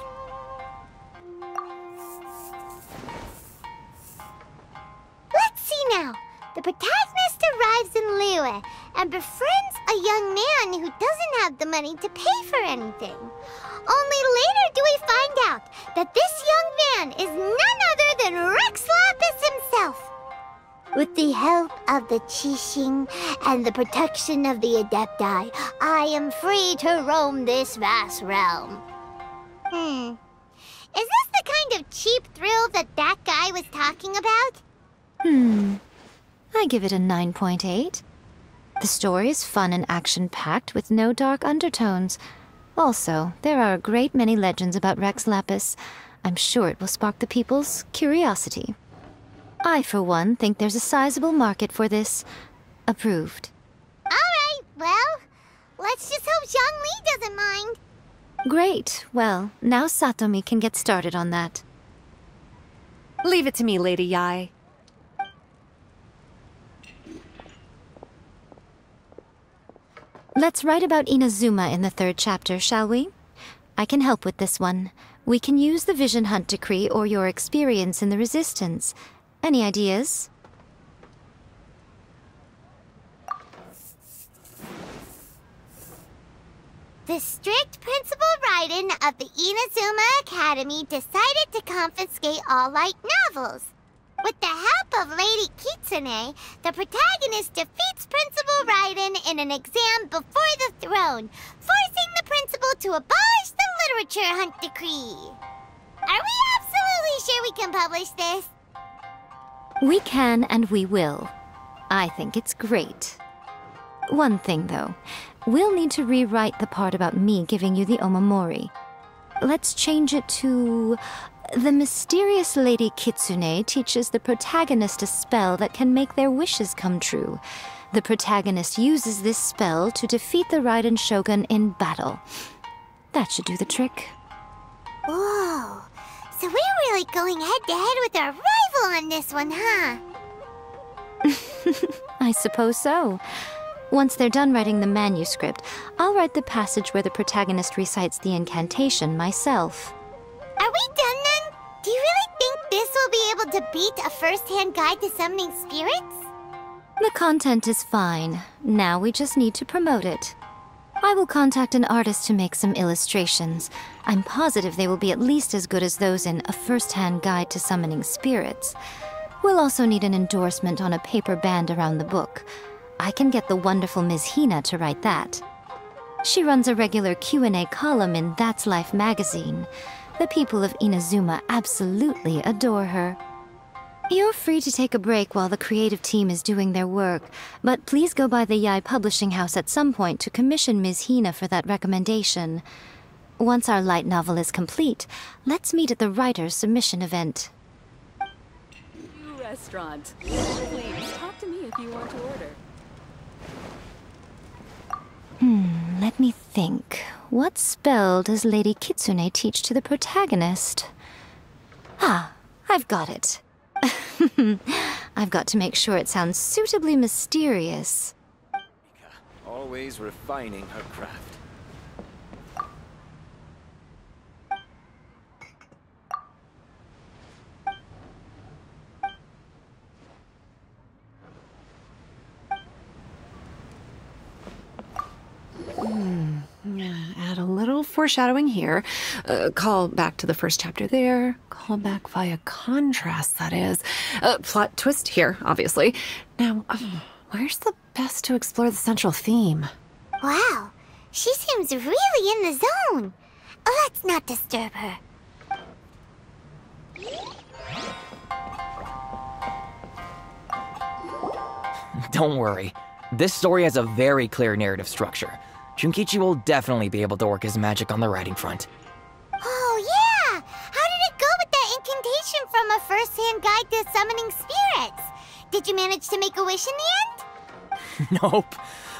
Let's see now. The protagonist arrives in Liyue and befriends a young man who doesn't have the money to pay for anything. Only later do we find out that this young man is none other than Rex Lapis himself. With the help of the Qixing and the protection of the Adepti, I am free to roam this vast realm. Is this the kind of cheap thrill that guy was talking about? I give it a 9.8. The story is fun and action-packed with no dark undertones. Also, there are a great many legends about Rex Lapis. I'm sure it will spark the people's curiosity. I, for one, think there's a sizable market for this. Approved. Alright, well, let's just hope Zhongli doesn't mind. Great. Well, now Satomi can get started on that. Leave it to me, Lady Yae. Let's write about Inazuma in the 3rd chapter, shall we? I can help with this one. We can use the Vision Hunt Decree or your experience in the Resistance. Any ideas? The strict Principal Raiden of the Inazuma Academy decided to confiscate all light novels. With the help of Lady Kitsune, the protagonist defeats Principal Raiden in an exam before the throne, forcing the principal to abolish the Literature Hunt Decree. Are we absolutely sure we can publish this? We can and we will. I think it's great. One thing, though. We'll need to rewrite the part about me giving you the Omamori. Let's change it to... The mysterious Lady Kitsune teaches the protagonist a spell that can make their wishes come true. The protagonist uses this spell to defeat the Raiden Shogun in battle. That should do the trick. Whoa. So we're really going head-to-head with our rival on this one, huh? I suppose so. Once they're done writing the manuscript, I'll write the passage where the protagonist recites the incantation myself. Are we done then? Do you really think this will be able to beat a first-hand guide to summoning spirits? The content is fine. Now we just need to promote it. I will contact an artist to make some illustrations. I'm positive they will be at least as good as those in A First-Hand Guide to Summoning Spirits. We'll also need an endorsement on a paper band around the book. I can get the wonderful Ms. Hina to write that. She runs a regular Q&A column in That's Life magazine. The people of Inazuma absolutely adore her. You're free to take a break while the creative team is doing their work, but please go by the Yae Publishing House at some point to commission Ms. Hina for that recommendation. Once our light novel is complete, let's meet at the writer's submission event. New restaurant. Please, talk to me if you want to order. Let me think. What spell does Lady Kitsune teach to the protagonist? Ah, I've got it. I've got to make sure it sounds suitably mysterious. Always refining her craft. Add a little foreshadowing here. Call back to the first chapter there. Call back via contrast, that is. Plot twist here, obviously. Now, where's the best to explore the central theme? Wow, she seems really in the zone. Let's not disturb her. Don't worry. This story has a very clear narrative structure. Junkichi will definitely be able to work his magic on the writing front. Oh, yeah! How did it go with that incantation from a first-hand guide to summoning spirits? Did you manage to make a wish in the end? Nope.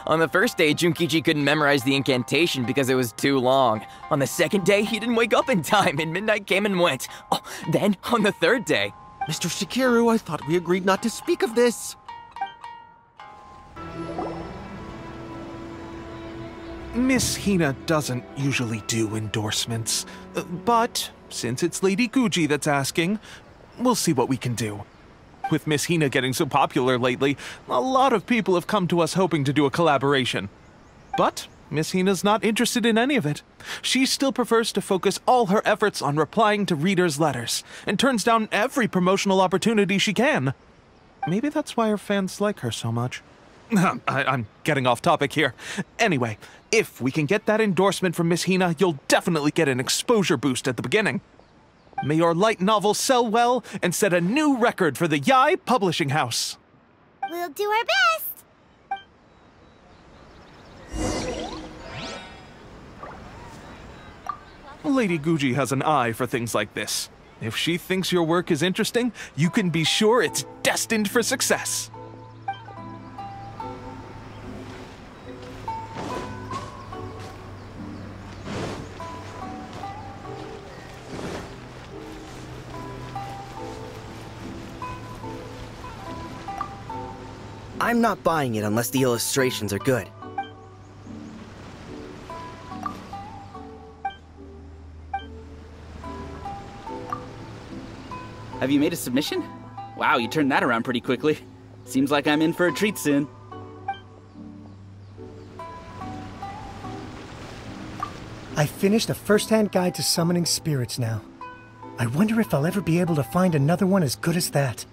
On the first day, Junkichi couldn't memorize the incantation because it was too long. On the second day, he didn't wake up in time and midnight came and went. Oh, then, on the third day... Mr. Shikiru, I thought we agreed not to speak of this. Miss Hina doesn't usually do endorsements, but since it's Lady Guji that's asking, we'll see what we can do. With Miss Hina getting so popular lately, a lot of people have come to us hoping to do a collaboration. But Miss Hina's not interested in any of it. She still prefers to focus all her efforts on replying to readers' letters, and turns down every promotional opportunity she can. Maybe that's why her fans like her so much. I'm getting off topic here. Anyway, if we can get that endorsement from Miss Hina, you'll definitely get an exposure boost at the beginning. May your light novel sell well and set a new record for the Yae Publishing House. We'll do our best. Lady Guji has an eye for things like this. If she thinks your work is interesting, you can be sure it's destined for success. I'm not buying it unless the illustrations are good. Have you made a submission? Wow, you turned that around pretty quickly. Seems like I'm in for a treat soon. I finished a first-hand guide to summoning spirits now. I wonder if I'll ever be able to find another one as good as that.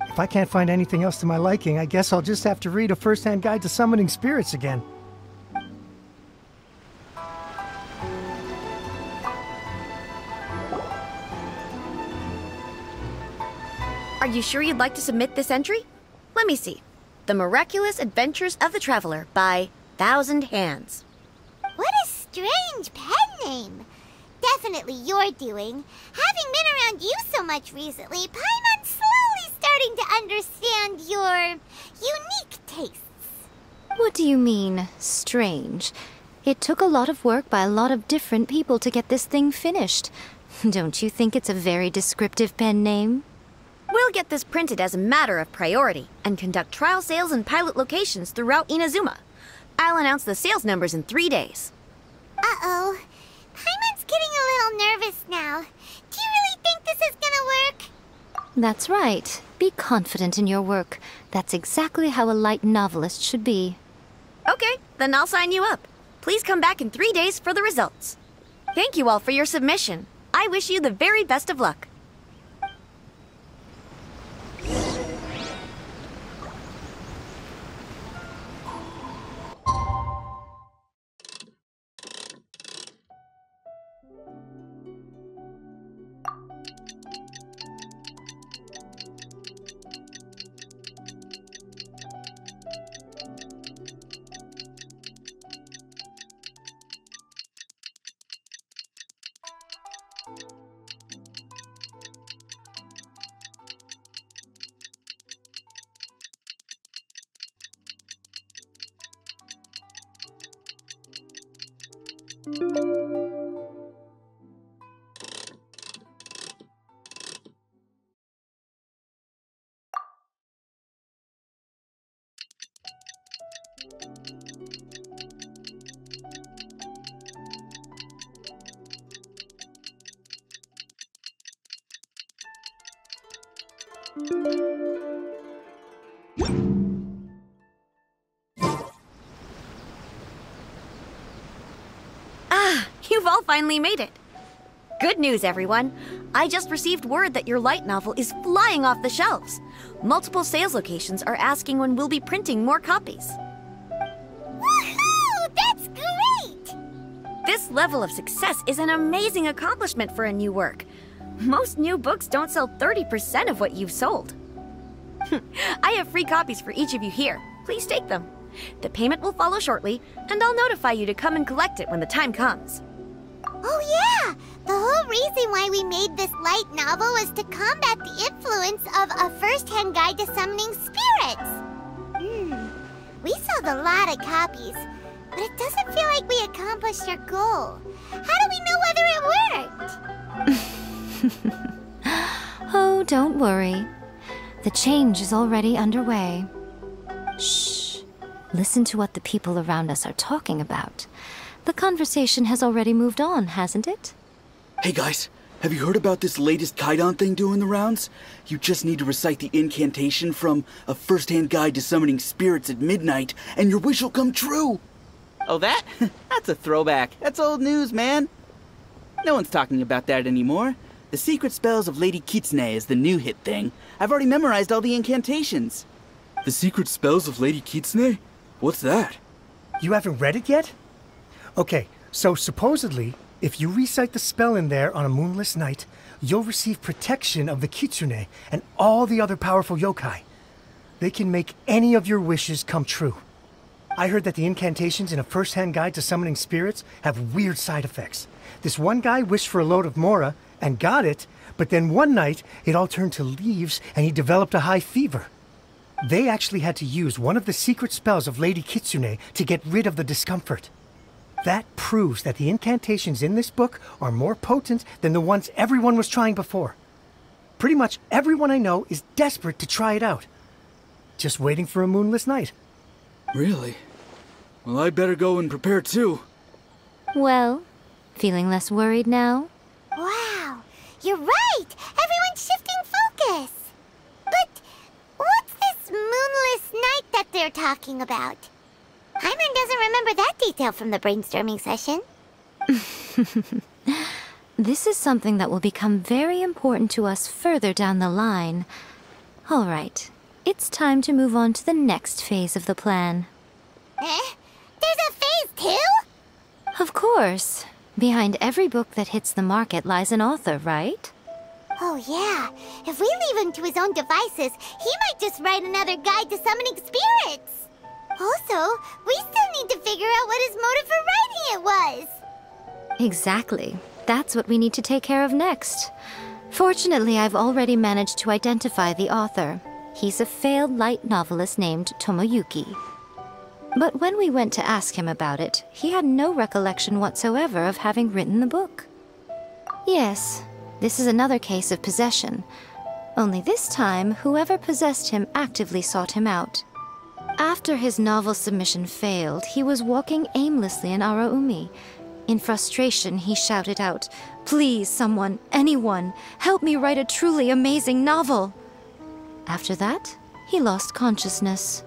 If I can't find anything else to my liking, I guess I'll just have to read a first-hand guide to summoning spirits again. Are you sure you'd like to submit this entry? Let me see. The Miraculous Adventures of the Traveler by Thousand Hands. What a strange pen name. Definitely your doing. Having been around you so much recently, Paimon's slowly starting to understand your unique tastes. What do you mean, strange? It took a lot of work by a lot of different people to get this thing finished. Don't you think it's a very descriptive pen name? We'll get this printed as a matter of priority and conduct trial sales in pilot locations throughout Inazuma. I'll announce the sales numbers in 3 days. Uh-oh. Paimon's getting a little nervous now. Do you really think this is gonna work? That's right. Be confident in your work. That's exactly how a light novelist should be. Okay, then I'll sign you up. Please come back in 3 days for the results. Thank you all for your submission. I wish you the very best of luck. Ah, you've all finally made it. Good news, everyone. I just received word that your light novel is flying off the shelves. Multiple sales locations are asking when we'll be printing more copies. Woohoo! That's great! This level of success is an amazing accomplishment for a new work. Most new books don't sell 30% of what you've sold. I have free copies for each of you here. Please take them. The payment will follow shortly, and I'll notify you to come and collect it when the time comes. Oh yeah! The whole reason why we made this light novel was to combat the influence of a first-hand guide to summoning spirits. We sold a lot of copies, but it doesn't feel like we accomplished our goal. How do we know whether it worked? Oh, don't worry. The change is already underway. Shh. Listen to what the people around us are talking about. The conversation has already moved on, hasn't it? Hey guys, have you heard about this latest Kaidan thing doing the rounds? You just need to recite the incantation from A First-Hand Guide to Summoning Spirits at midnight, and your wish will come true! Oh, that? That's a throwback. That's old news, man. No one's talking about that anymore. The Secret Spells of Lady Kitsune is the new hit thing. I've already memorized all the incantations. The Secret Spells of Lady Kitsune? What's that? You haven't read it yet? Okay, so supposedly, if you recite the spell in there on a moonless night, you'll receive protection of the Kitsune and all the other powerful yokai. They can make any of your wishes come true. I heard that the incantations in A First-Hand Guide to Summoning Spirits have weird side effects. This one guy wished for a load of mora and got it, but then one night it all turned to leaves and he developed a high fever. They actually had to use one of the secret spells of Lady Kitsune to get rid of the discomfort. That proves that the incantations in this book are more potent than the ones everyone was trying before. Pretty much everyone I know is desperate to try it out. Just waiting for a moonless night. Really? Well, I'd better go and prepare too. Well, feeling less worried now? Wow, you're right! Everyone's shifting focus! But what's this moonless night that they're talking about? Hyman doesn't remember that detail from the brainstorming session. This is something that will become very important to us further down the line. All right, it's time to move on to the next phase of the plan. There's a phase 2? Of course. Behind every book that hits the market lies an author, right? Oh yeah, if we leave him to his own devices, he might just write another guide to summoning spirits. Also, we still need to figure out what his motive for writing it was. Exactly. That's what we need to take care of next. Fortunately, I've already managed to identify the author. He's a failed light novelist named Tomoyuki. But when we went to ask him about it, he had no recollection whatsoever of having written the book. Yes, this is another case of possession. Only this time, whoever possessed him actively sought him out. After his novel submission failed, he was walking aimlessly in Araumi. In frustration, he shouted out, "Please, someone, anyone, help me write a truly amazing novel!" After that, he lost consciousness.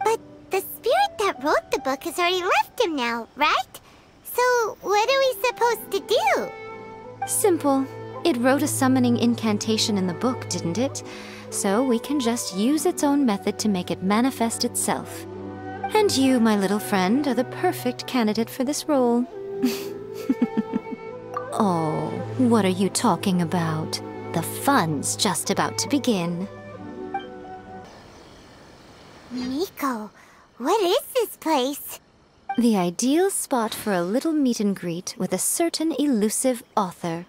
But the spirit that wrote the book has already left him now, right? So what are we supposed to do? Simple. It wrote a summoning incantation in the book, didn't it? So we can just use its own method to make it manifest itself. And you, my little friend, are the perfect candidate for this role. Oh, what are you talking about? The fun's just about to begin. Miko, what is this place? The ideal spot for a little meet and greet with a certain elusive author.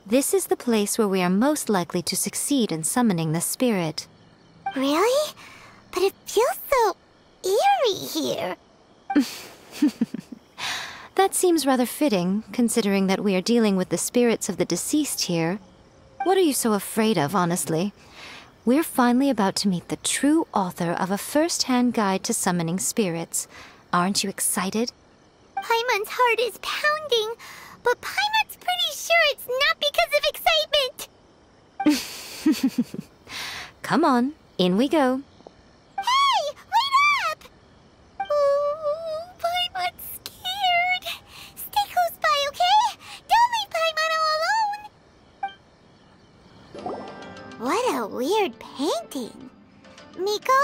This is the place where we are most likely to succeed in summoning the spirit. Really? But it feels so eerie here. That seems rather fitting, considering that we are dealing with the spirits of the deceased here. What are you so afraid of, honestly? We're finally about to meet the true author of a first-hand guide to summoning spirits. Aren't you excited? Paimon's heart is pounding, but Paimon's pretty sure it's not because of excitement. Come on, in we go. Hey, wait up! Ooh, Paimon's scared. Stay close by, okay? Don't leave Paimon all alone. What a weird painting. Miko,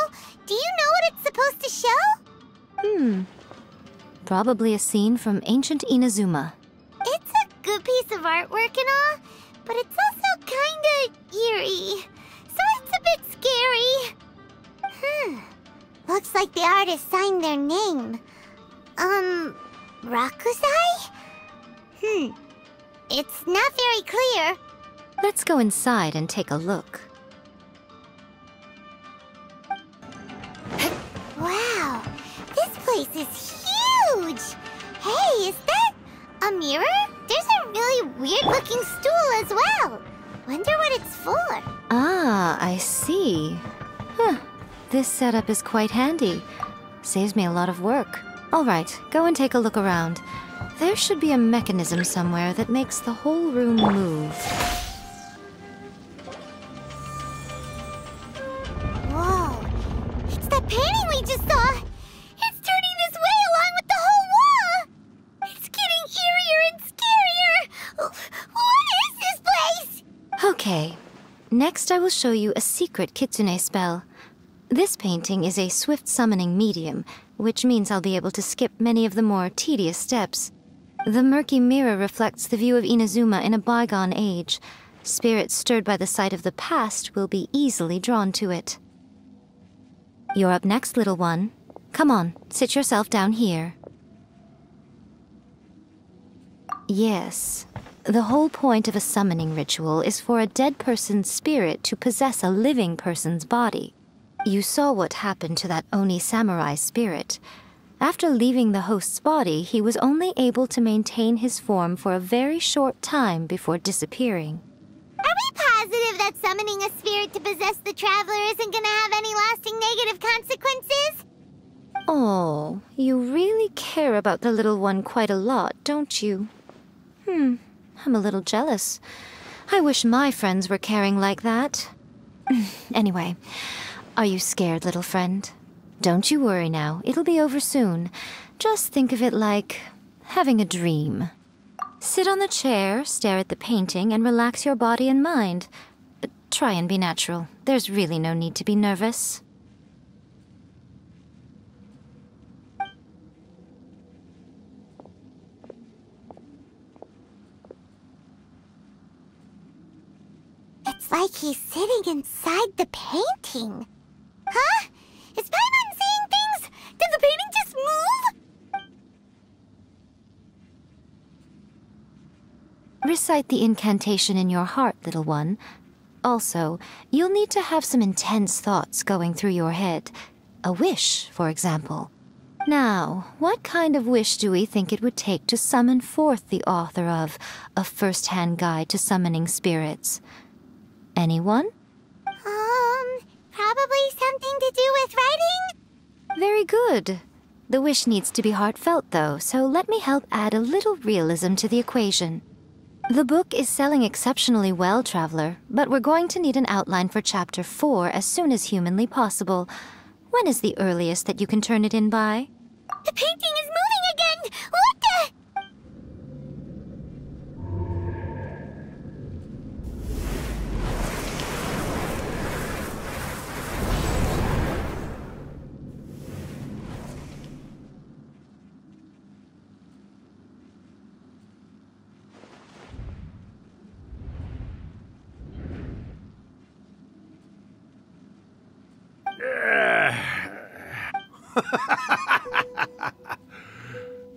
do you know what it's supposed to show? Probably a scene from ancient Inazuma. It's a good piece of artwork and all, but it's also kinda eerie. So it's a bit scary. Looks like the artist signed their name. Rakusai? It's not very clear. Let's go inside and take a look. Wow, this place is huge! Hey, is that a mirror? There's a really weird-looking stool as well. Wonder what it's for. Ah, I see. This setup is quite handy. Saves me a lot of work. All right, go and take a look around. There should be a mechanism somewhere that makes the whole room move. Whoa, it's that painting we just saw. It's turning this way along with the whole wall. It's getting eerier and scarier. What is this place? Okay, next I will show you a secret kitsune spell. This painting is a swift summoning medium, which means I'll be able to skip many of the more tedious steps. The murky mirror reflects the view of Inazuma in a bygone age. Spirits stirred by the sight of the past will be easily drawn to it. You're up next, little one. Come on, sit yourself down here. Yes. The whole point of a summoning ritual is for a dead person's spirit to possess a living person's body. You saw what happened to that Oni samurai spirit. After leaving the host's body, he was only able to maintain his form for a very short time before disappearing. Are we positive that summoning a spirit to possess the traveler isn't gonna have any lasting negative consequences? Oh, you really care about the little one quite a lot, don't you? I'm a little jealous. I wish my friends were caring like that. Anyway, are you scared, little friend? Don't you worry now, it'll be over soon. Just think of it like having a dream. Sit on the chair, stare at the painting, and relax your body and mind. Try and be natural. There's really no need to be nervous. It's like he's sitting inside the painting. Huh? Is Paimon seeing things? Did the painting just move? Recite the incantation in your heart, little one. Also, you'll need to have some intense thoughts going through your head. A wish, for example. Now, what kind of wish do we think it would take to summon forth the author of A First-Hand Guide to Summoning Spirits? Anyone? Probably something to do with writing? Very good. The wish needs to be heartfelt, though, so let me help add a little realism to the equation. The book is selling exceptionally well, Traveler, but we're going to need an outline for Chapter 4 as soon as humanly possible. When is the earliest that you can turn it in by? The painting is moving again! What the...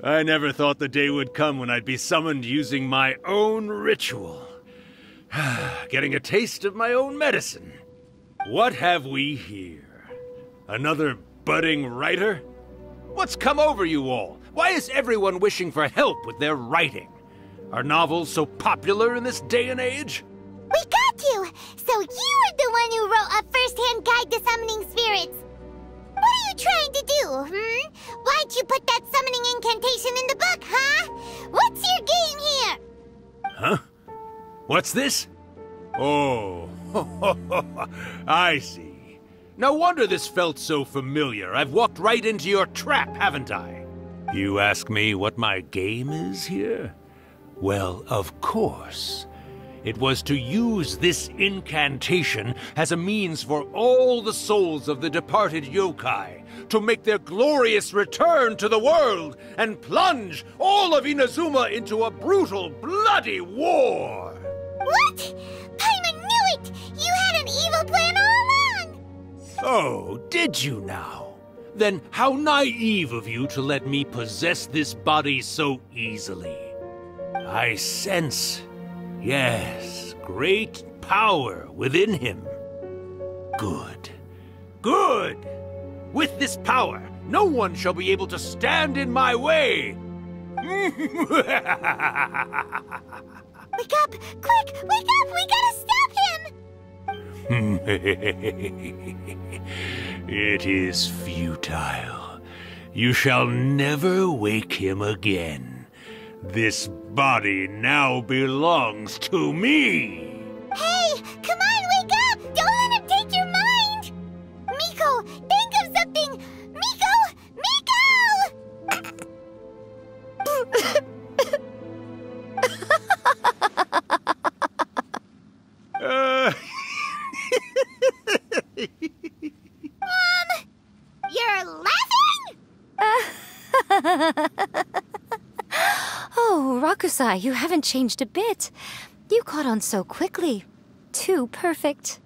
I never thought the day would come when I'd be summoned using my own ritual. Getting a taste of my own medicine. What have we here? Another budding writer? What's come over you all? Why is everyone wishing for help with their writing? Are novels so popular in this day and age? We got you! So you were the one who wrote a first-hand guide to summoning spirits. What are you trying to do, Why'd you put that summoning incantation in the book, huh? What's your game here? Huh? What's this? Oh, I see. No wonder this felt so familiar. I've walked right into your trap, haven't I? You ask me what my game is here? Well, of course. It was to use this incantation as a means for all the souls of the departed yokai to make their glorious return to the world and plunge all of Inazuma into a brutal, bloody war! What? Paimon knew it! You had an evil plan all along! Oh, did you now? Then how naive of you to let me possess this body so easily. I sense, yes, great power within him. Good. Good! With this power, no one shall be able to stand in my way! Wake up! Quick! Wake up! We gotta stop him! It is futile. You shall never wake him again. This body now belongs to me! Hey! Come on, wake up! Don't let him take your mind! Miko, think of something! Miko! You're laughing? Oh, Rakusai, you haven't changed a bit. You caught on so quickly. Too perfect.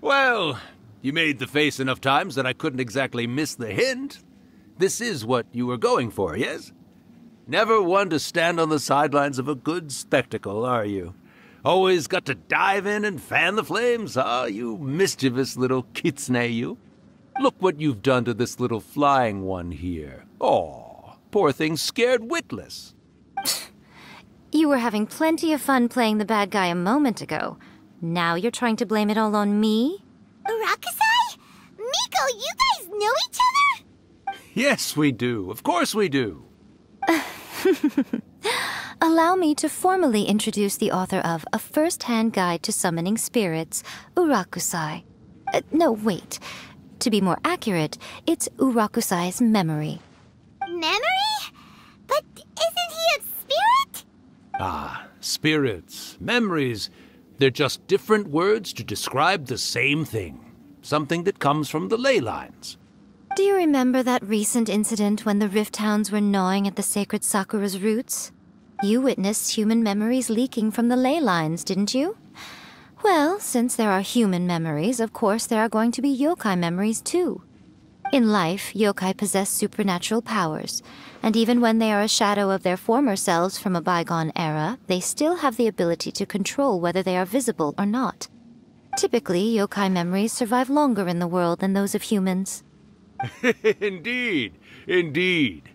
Well, you made the face enough times that I couldn't exactly miss the hint. This is what you were going for, yes? Never one to stand on the sidelines of a good spectacle, are you? Always got to dive in and fan the flames, huh? You mischievous little kitsune, you. Look what you've done to this little flying one here. Aw, poor thing scared witless. You were having plenty of fun playing the bad guy a moment ago. Now you're trying to blame it all on me? Rakusai? Miko, you guys know each other? Yes, we do. Of course we do. Allow me to formally introduce the author of A First-Hand Guide to Summoning Spirits, Urakusai. No, wait. To be more accurate, it's Urakusai's memory. Memory? But isn't he a spirit? Ah, spirits, memories. They're just different words to describe the same thing. Something that comes from the ley lines. Do you remember that recent incident when the Rift Hounds were gnawing at the sacred Sakura's roots? You witnessed human memories leaking from the ley lines, didn't you? Well, since there are human memories, of course there are going to be yokai memories too. In life, yokai possess supernatural powers, and even when they are a shadow of their former selves from a bygone era, they still have the ability to control whether they are visible or not. Typically, yokai memories survive longer in the world than those of humans. Indeed, indeed.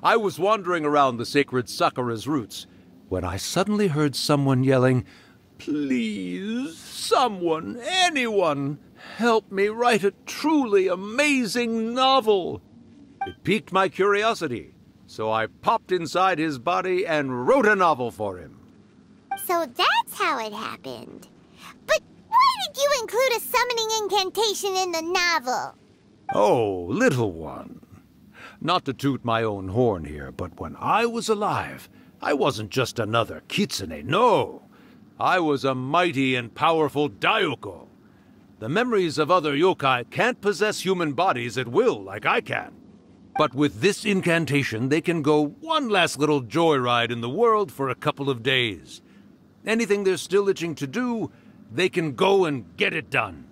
I was wandering around the sacred Sakura's roots when I suddenly heard someone yelling, "Please, someone, anyone, help me write a truly amazing novel." It piqued my curiosity, so I popped inside his body and wrote a novel for him. So that's how it happened. But why did you include a summoning incantation in the novel? Oh, little one. Not to toot my own horn here, but when I was alive, I wasn't just another kitsune, no. I was a mighty and powerful Daioko. The memories of other yokai can't possess human bodies at will like I can. But with this incantation, they can go one last little joyride in the world for a couple of days. Anything they're still itching to do, they can go and get it done.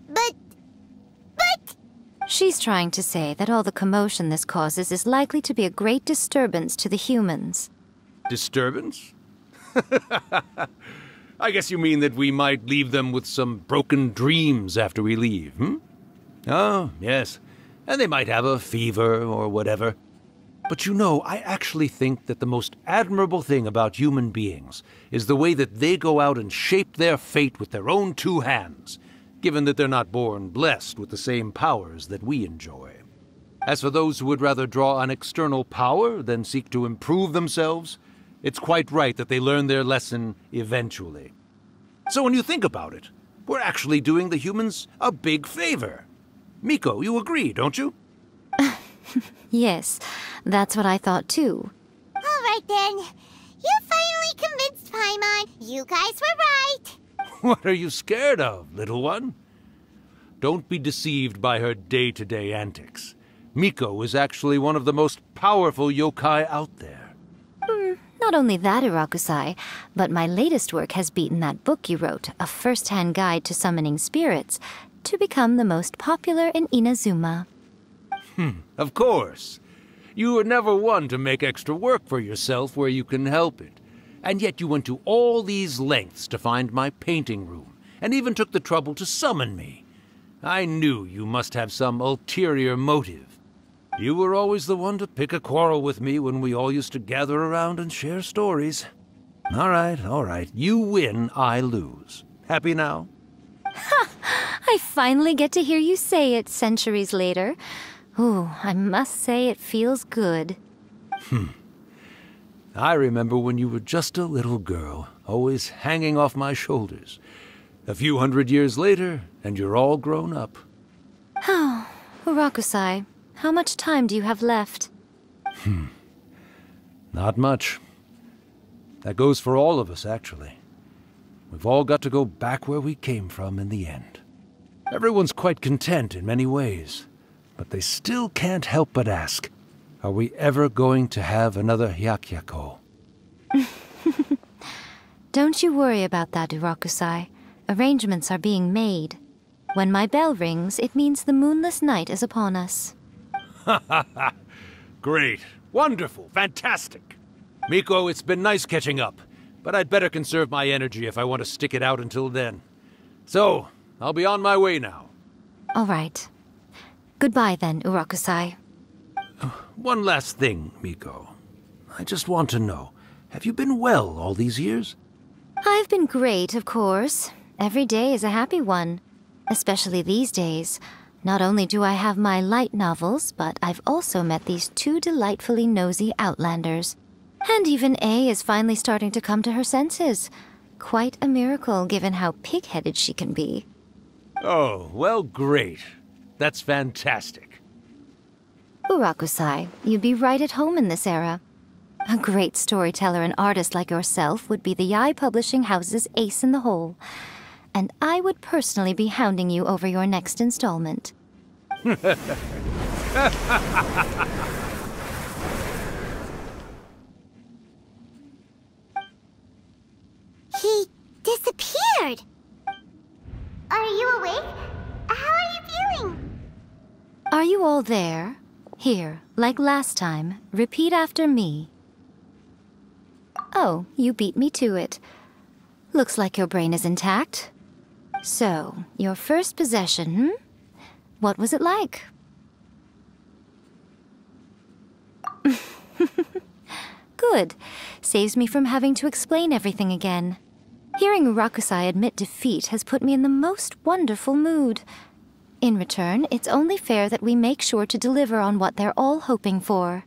But... She's trying to say that all the commotion this causes is likely to be a great disturbance to the humans. Disturbance? I guess you mean that we might leave them with some broken dreams after we leave, Oh, yes. and they might have a fever or whatever. But you know, I actually think that the most admirable thing about human beings is the way that they go out and shape their fate with their own two hands, given that they're not born blessed with the same powers that we enjoy. As for those who would rather draw on external power than seek to improve themselves, it's quite right that they learn their lesson eventually. So when you think about it, we're actually doing the humans a big favor. Miko, you agree, don't you? Yes, that's what I thought too. All right then. You finally convinced Paimon. You guys were right. What are you scared of, little one? Don't be deceived by her day-to-day antics. Miko is actually one of the most powerful yokai out there. Not only that, Irakusai, but my latest work has beaten that book you wrote, A First-Hand Guide to Summoning Spirits, to become the most popular in Inazuma. Of course. You were never one to make extra work for yourself where you can help it. And yet you went to all these lengths to find my painting room, and even took the trouble to summon me. I knew you must have some ulterior motive. You were always the one to pick a quarrel with me when we all used to gather around and share stories. All right. You win, I lose. Happy now? Ha! I finally get to hear you say it centuries later. Ooh, I must say it feels good. I remember when you were just a little girl, always hanging off my shoulders. A few hundred years later, and you're all grown up. Oh, Urakusai, how much time do you have left? Not much. That goes for all of us, actually. We've all got to go back where we came from in the end. Everyone's quite content in many ways, but they still can't help but ask, are we ever going to have another Hyakyako? Don't you worry about that, Urakusai. Arrangements are being made. When my bell rings, it means the moonless night is upon us. Great. Wonderful. Fantastic. Miko, it's been nice catching up, but I'd better conserve my energy if I want to stick it out until then. So, I'll be on my way now. All right. Goodbye then, Urakusai. One last thing, Miko. I just want to know, have you been well all these years? I've been great, of course. Every day is a happy one. Especially these days. Not only do I have my light novels, but I've also met these two delightfully nosy outlanders. And even A is finally starting to come to her senses. Quite a miracle, given how pig-headed she can be. Oh, well, great. That's fantastic. Urakusai, you'd be right at home in this era. A great storyteller and artist like yourself would be the Yae Publishing House's ace in the hole. And I would personally be hounding you over your next installment. He disappeared. Are you awake? How are you feeling? Are you all there? Here, like last time, repeat after me. Oh, you beat me to it. Looks like your brain is intact. So, your first possession, What was it like? Good. Saves me from having to explain everything again. Hearing Urakusai admit defeat has put me in the most wonderful mood. In return, it's only fair that we make sure to deliver on what they're all hoping for.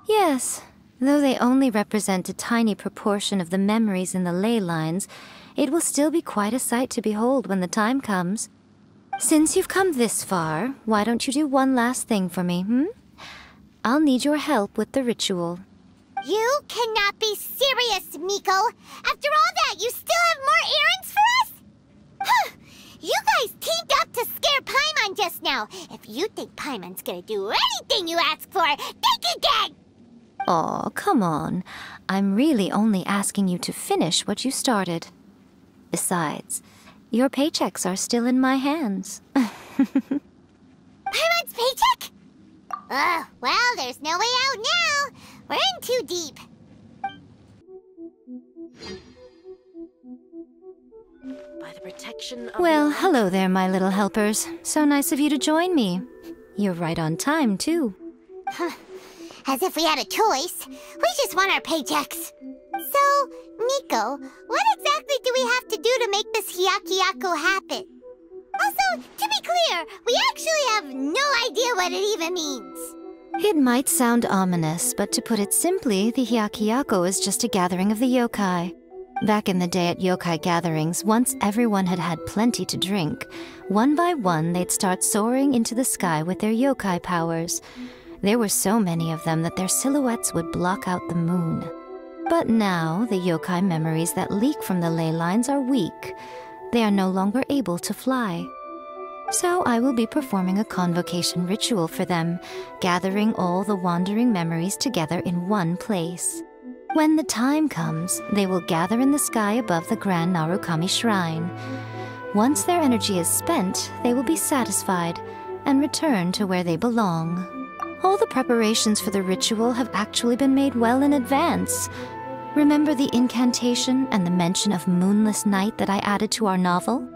Yes, though they only represent a tiny proportion of the memories in the ley lines, it will still be quite a sight to behold when the time comes. Since you've come this far, why don't you do one last thing for me, I'll need your help with the ritual. You cannot be serious, Miko! After all that, you still have more errands for us? Huh! You guys teamed up to scare Paimon just now. If you think Paimon's gonna do anything you ask for, think again! Aw, come on. I'm really only asking you to finish what you started. Besides, your paychecks are still in my hands. Paimon's paycheck? Well, there's no way out now. We're in too deep. By the protection of Well, hello there, my little helpers. So nice of you to join me. You're right on time, too. As if we had a choice. We just want our paychecks. So, Miko, what exactly do we have to do to make this Hyakyako happen? Also, to be clear, we actually have no idea what it even means. It might sound ominous, but to put it simply, the Hyakyako is just a gathering of the yokai. Back in the day at yokai gatherings, once everyone had had plenty to drink, one by one they'd start soaring into the sky with their yokai powers. There were so many of them that their silhouettes would block out the moon. But now, the yokai memories that leak from the ley lines are weak. They are no longer able to fly. So I will be performing a convocation ritual for them, gathering all the wandering memories together in one place. When the time comes, they will gather in the sky above the Grand Narukami Shrine. Once their energy is spent, they will be satisfied and return to where they belong. All the preparations for the ritual have actually been made well in advance. Remember the incantation and the mention of moonless night that I added to our novel?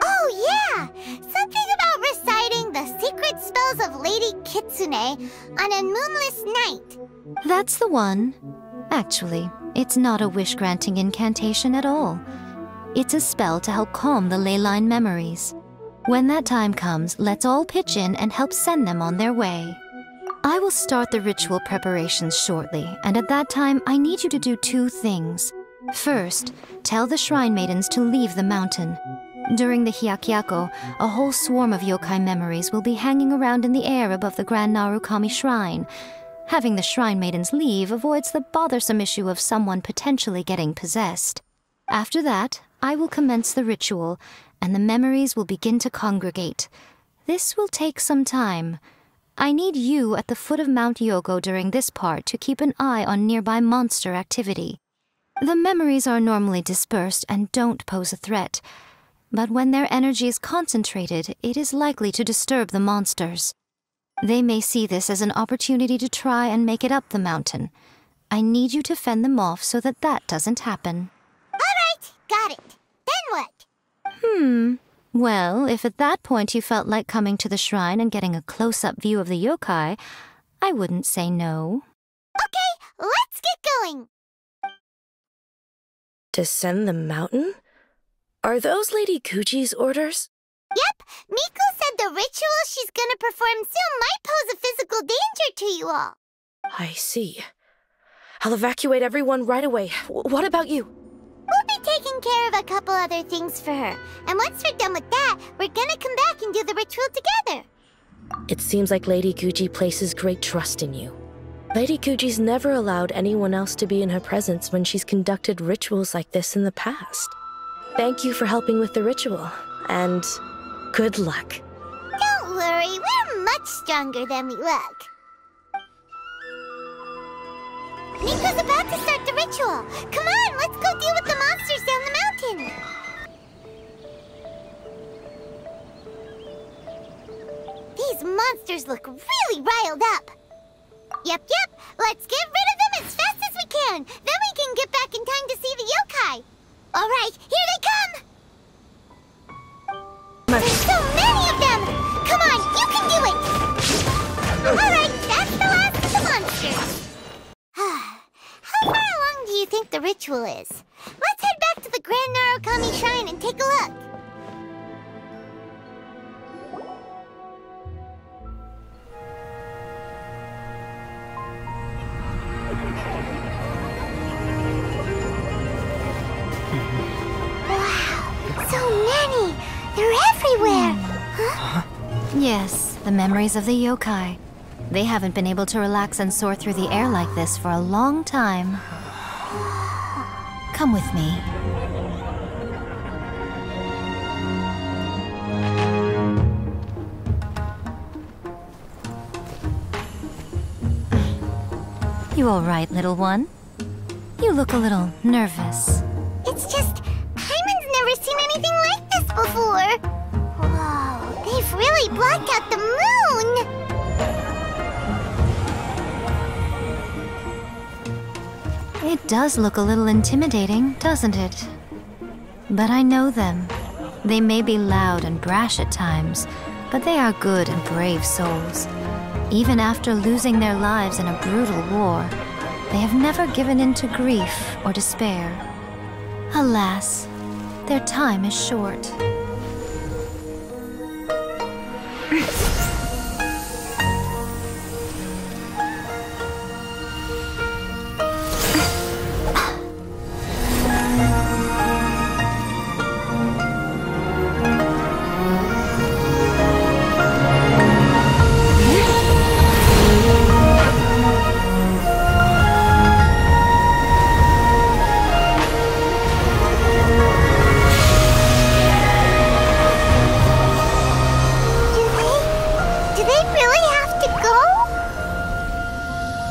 Oh yeah! Something about reciting the secret spells of Lady Kitsune on a moonless night. That's the one. Actually, it's not a wish-granting incantation at all. It's a spell to help calm the ley line memories. When that time comes, let's all pitch in and help send them on their way. I will start the ritual preparations shortly, and at that time, I need you to do two things. First, tell the shrine maidens to leave the mountain. During the Hyakyako, a whole swarm of yokai memories will be hanging around in the air above the Grand Narukami Shrine. Having the shrine maidens leave avoids the bothersome issue of someone potentially getting possessed. After that, I will commence the ritual, and the memories will begin to congregate. This will take some time. I need you at the foot of Mount Yogo during this part to keep an eye on nearby monster activity. The memories are normally dispersed and don't pose a threat, but when their energy is concentrated, it is likely to disturb the monsters. They may see this as an opportunity to try and make it up the mountain. I need you to fend them off so that that doesn't happen. All right, got it. Then what? Well, if at that point you felt like coming to the shrine and getting a close-up view of the yokai, I wouldn't say no. Okay, let's get going. Descend the mountain? Are those Lady Kuji's orders? Yep, Miko said the ritual she's gonna perform soon might pose a physical danger to you all. I see. I'll evacuate everyone right away. What about you? We'll be taking care of a couple other things for her. And once we're done with that, we're gonna come back and do the ritual together. It seems like Lady Kuji places great trust in you. Lady Kuji's never allowed anyone else to be in her presence when she's conducted rituals like this in the past. Thank you for helping with the ritual, and good luck. Don't worry, we're much stronger than we look. Miko's about to start the ritual. Come on, let's go deal with the monsters down the mountain. These monsters look really riled up. Yep, let's get rid of them as fast as we can. Then we can get back in time to see the yokai. All right, here they come. There's so many of them. Come on, you can do it. All right, that's the last of the monsters. How far along do you think the ritual is? Let's head back to the Grand Narukami Shrine and take a look. Wow, so many! They're everywhere! Huh? Yes, the memories of the yokai. They haven't been able to relax and soar through the air like this for a long time. Come with me. You all right, little one? You look a little nervous. It's just, Paimon's never seen anything like this before. Whoa, they've really blocked out the moon! It does look a little intimidating, doesn't it? But I know them. They may be loud and brash at times, but they are good and brave souls. Even after losing their lives in a brutal war, they have never given in to grief or despair. Alas, their time is short.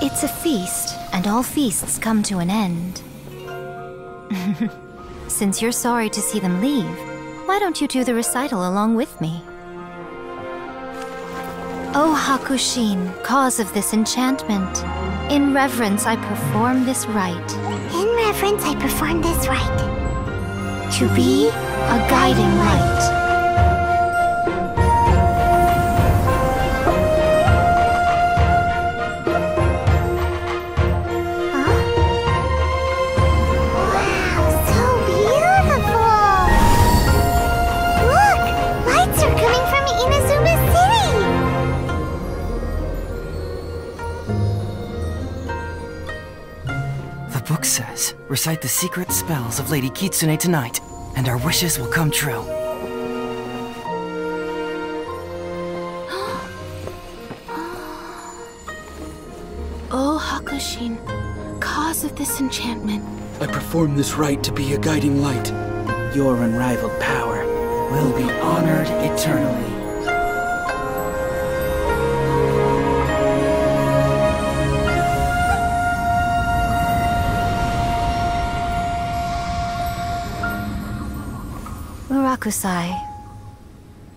It's a feast, and all feasts come to an end. Since you're sorry to see them leave, why don't you do the recital along with me? O Hakushin, cause of this enchantment, in reverence I perform this rite. In reverence I perform this rite. To be a guiding light. The book says, recite the secret spells of Lady Kitsune tonight, and our wishes will come true. O Hakushin, cause of this enchantment. I perform this rite to be a guiding light. Your unrivaled power will be honored eternally. Murakusai,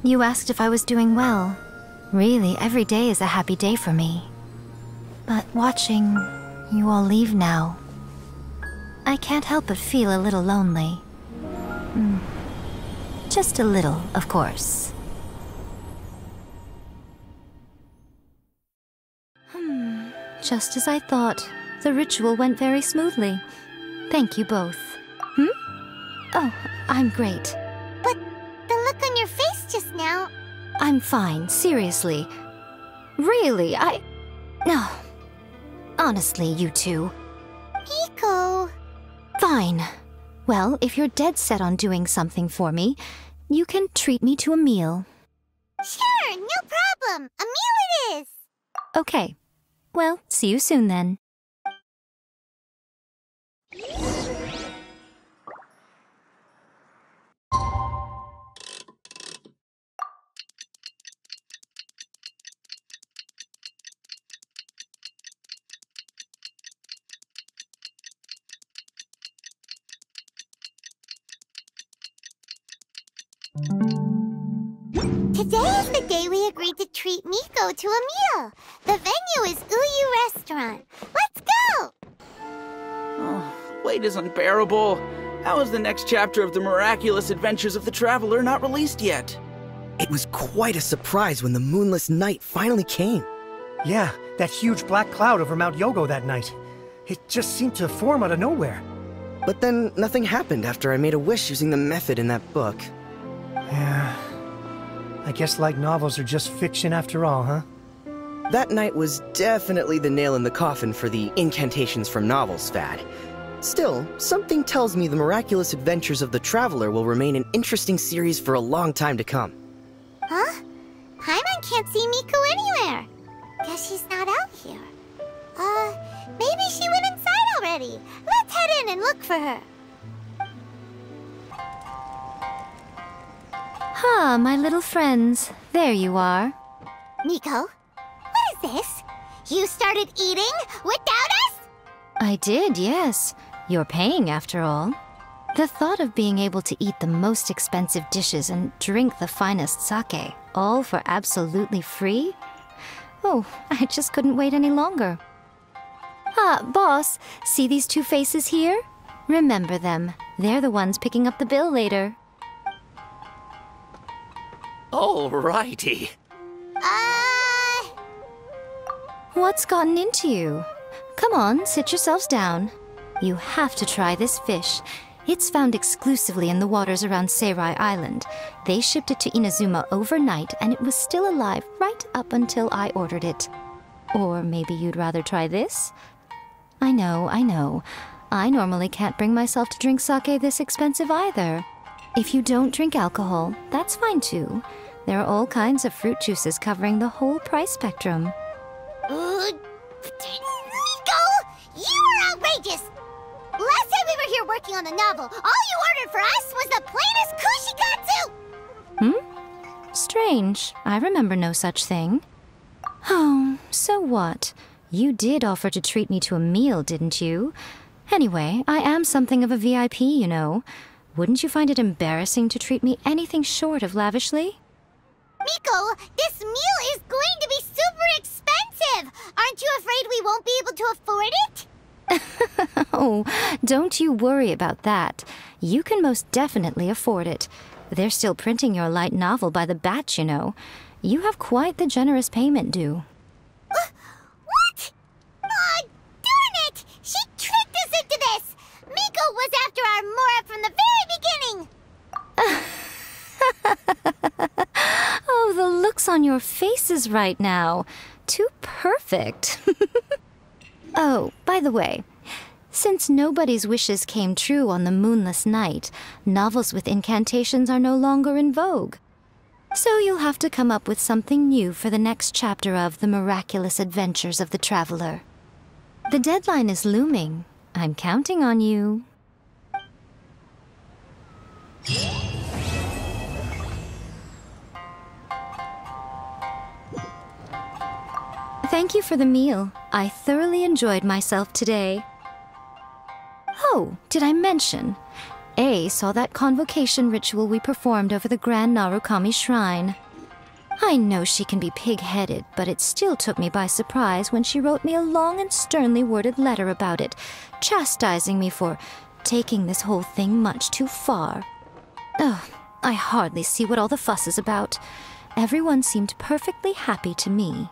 you asked if I was doing well. Really, every day is a happy day for me. But watching you all leave now, I can't help but feel a little lonely. Just a little, of course. Just as I thought, the ritual went very smoothly. Thank you both. Oh, I'm great. But the look on your face just now... I'm fine, seriously. Really, No. Honestly, you two. Miko... Fine. Well, if you're dead set on doing something for me, you can treat me to a meal. Sure, no problem. A meal it is. Okay. Well, see you soon then. Today is the day we agreed to treat Miko to a meal. The venue is Uyu Restaurant. Let's go! Oh, wait is unbearable. How is the next chapter of the miraculous adventures of the Traveler not released yet? It was quite a surprise when the moonless night finally came. Yeah, that huge black cloud over Mount Yogo that night. It just seemed to form out of nowhere. But then nothing happened after I made a wish using the method in that book. Yeah. I guess light novels are just fiction after all, huh? That night was definitely the nail in the coffin for the incantations from novels fad. Still, something tells me the miraculous adventures of the Traveler will remain an interesting series for a long time to come. Huh? Paimon can't see Miko anywhere. Guess she's not out here. Maybe she went inside already. Let's head in and look for her. Ah, my little friends. There you are. Miko, what is this? You started eating without us? I did, yes. You're paying, after all. The thought of being able to eat the most expensive dishes and drink the finest sake, all for absolutely free? Oh, I just couldn't wait any longer. Ah, boss, see these two faces here? Remember them. They're the ones picking up the bill later. Alrighty. What's gotten into you? Come on, sit yourselves down. You have to try this fish. It's found exclusively in the waters around Seirai Island. They shipped it to Inazuma overnight, and it was still alive right up until I ordered it. Or maybe you'd rather try this? I know. I normally can't bring myself to drink sake this expensive either. If you don't drink alcohol, that's fine too. There are all kinds of fruit juices covering the whole price spectrum. Miko! You are outrageous! Last time we were here working on the novel, all you ordered for us was the plainest kushikatsu! Strange. I remember no such thing. Oh, so what? You did offer to treat me to a meal, didn't you? Anyway, I am something of a VIP, you know. Wouldn't you find it embarrassing to treat me anything short of lavishly? Miko, this meal is going to be super expensive! Aren't you afraid we won't be able to afford it? Oh, don't you worry about that. You can most definitely afford it. They're still printing your light novel by the batch, you know. You have quite the generous payment due. What? Aw, darn it! She tricked us into this! Miko was after our Mora from the very beginning! Oh, the looks on your faces right now. Too perfect. Oh, by the way, since nobody's wishes came true on the moonless night, novels with incantations are no longer in vogue. So you'll have to come up with something new for the next chapter of The Miraculous Adventures of the Traveler. The deadline is looming. I'm counting on you. Thank you for the meal. I thoroughly enjoyed myself today. Oh, did I mention? A saw that convocation ritual we performed over the Grand Narukami Shrine. I know she can be pig-headed, but it still took me by surprise when she wrote me a long and sternly worded letter about it, chastising me for taking this whole thing much too far. Ugh, I hardly see what all the fuss is about. Everyone seemed perfectly happy to me.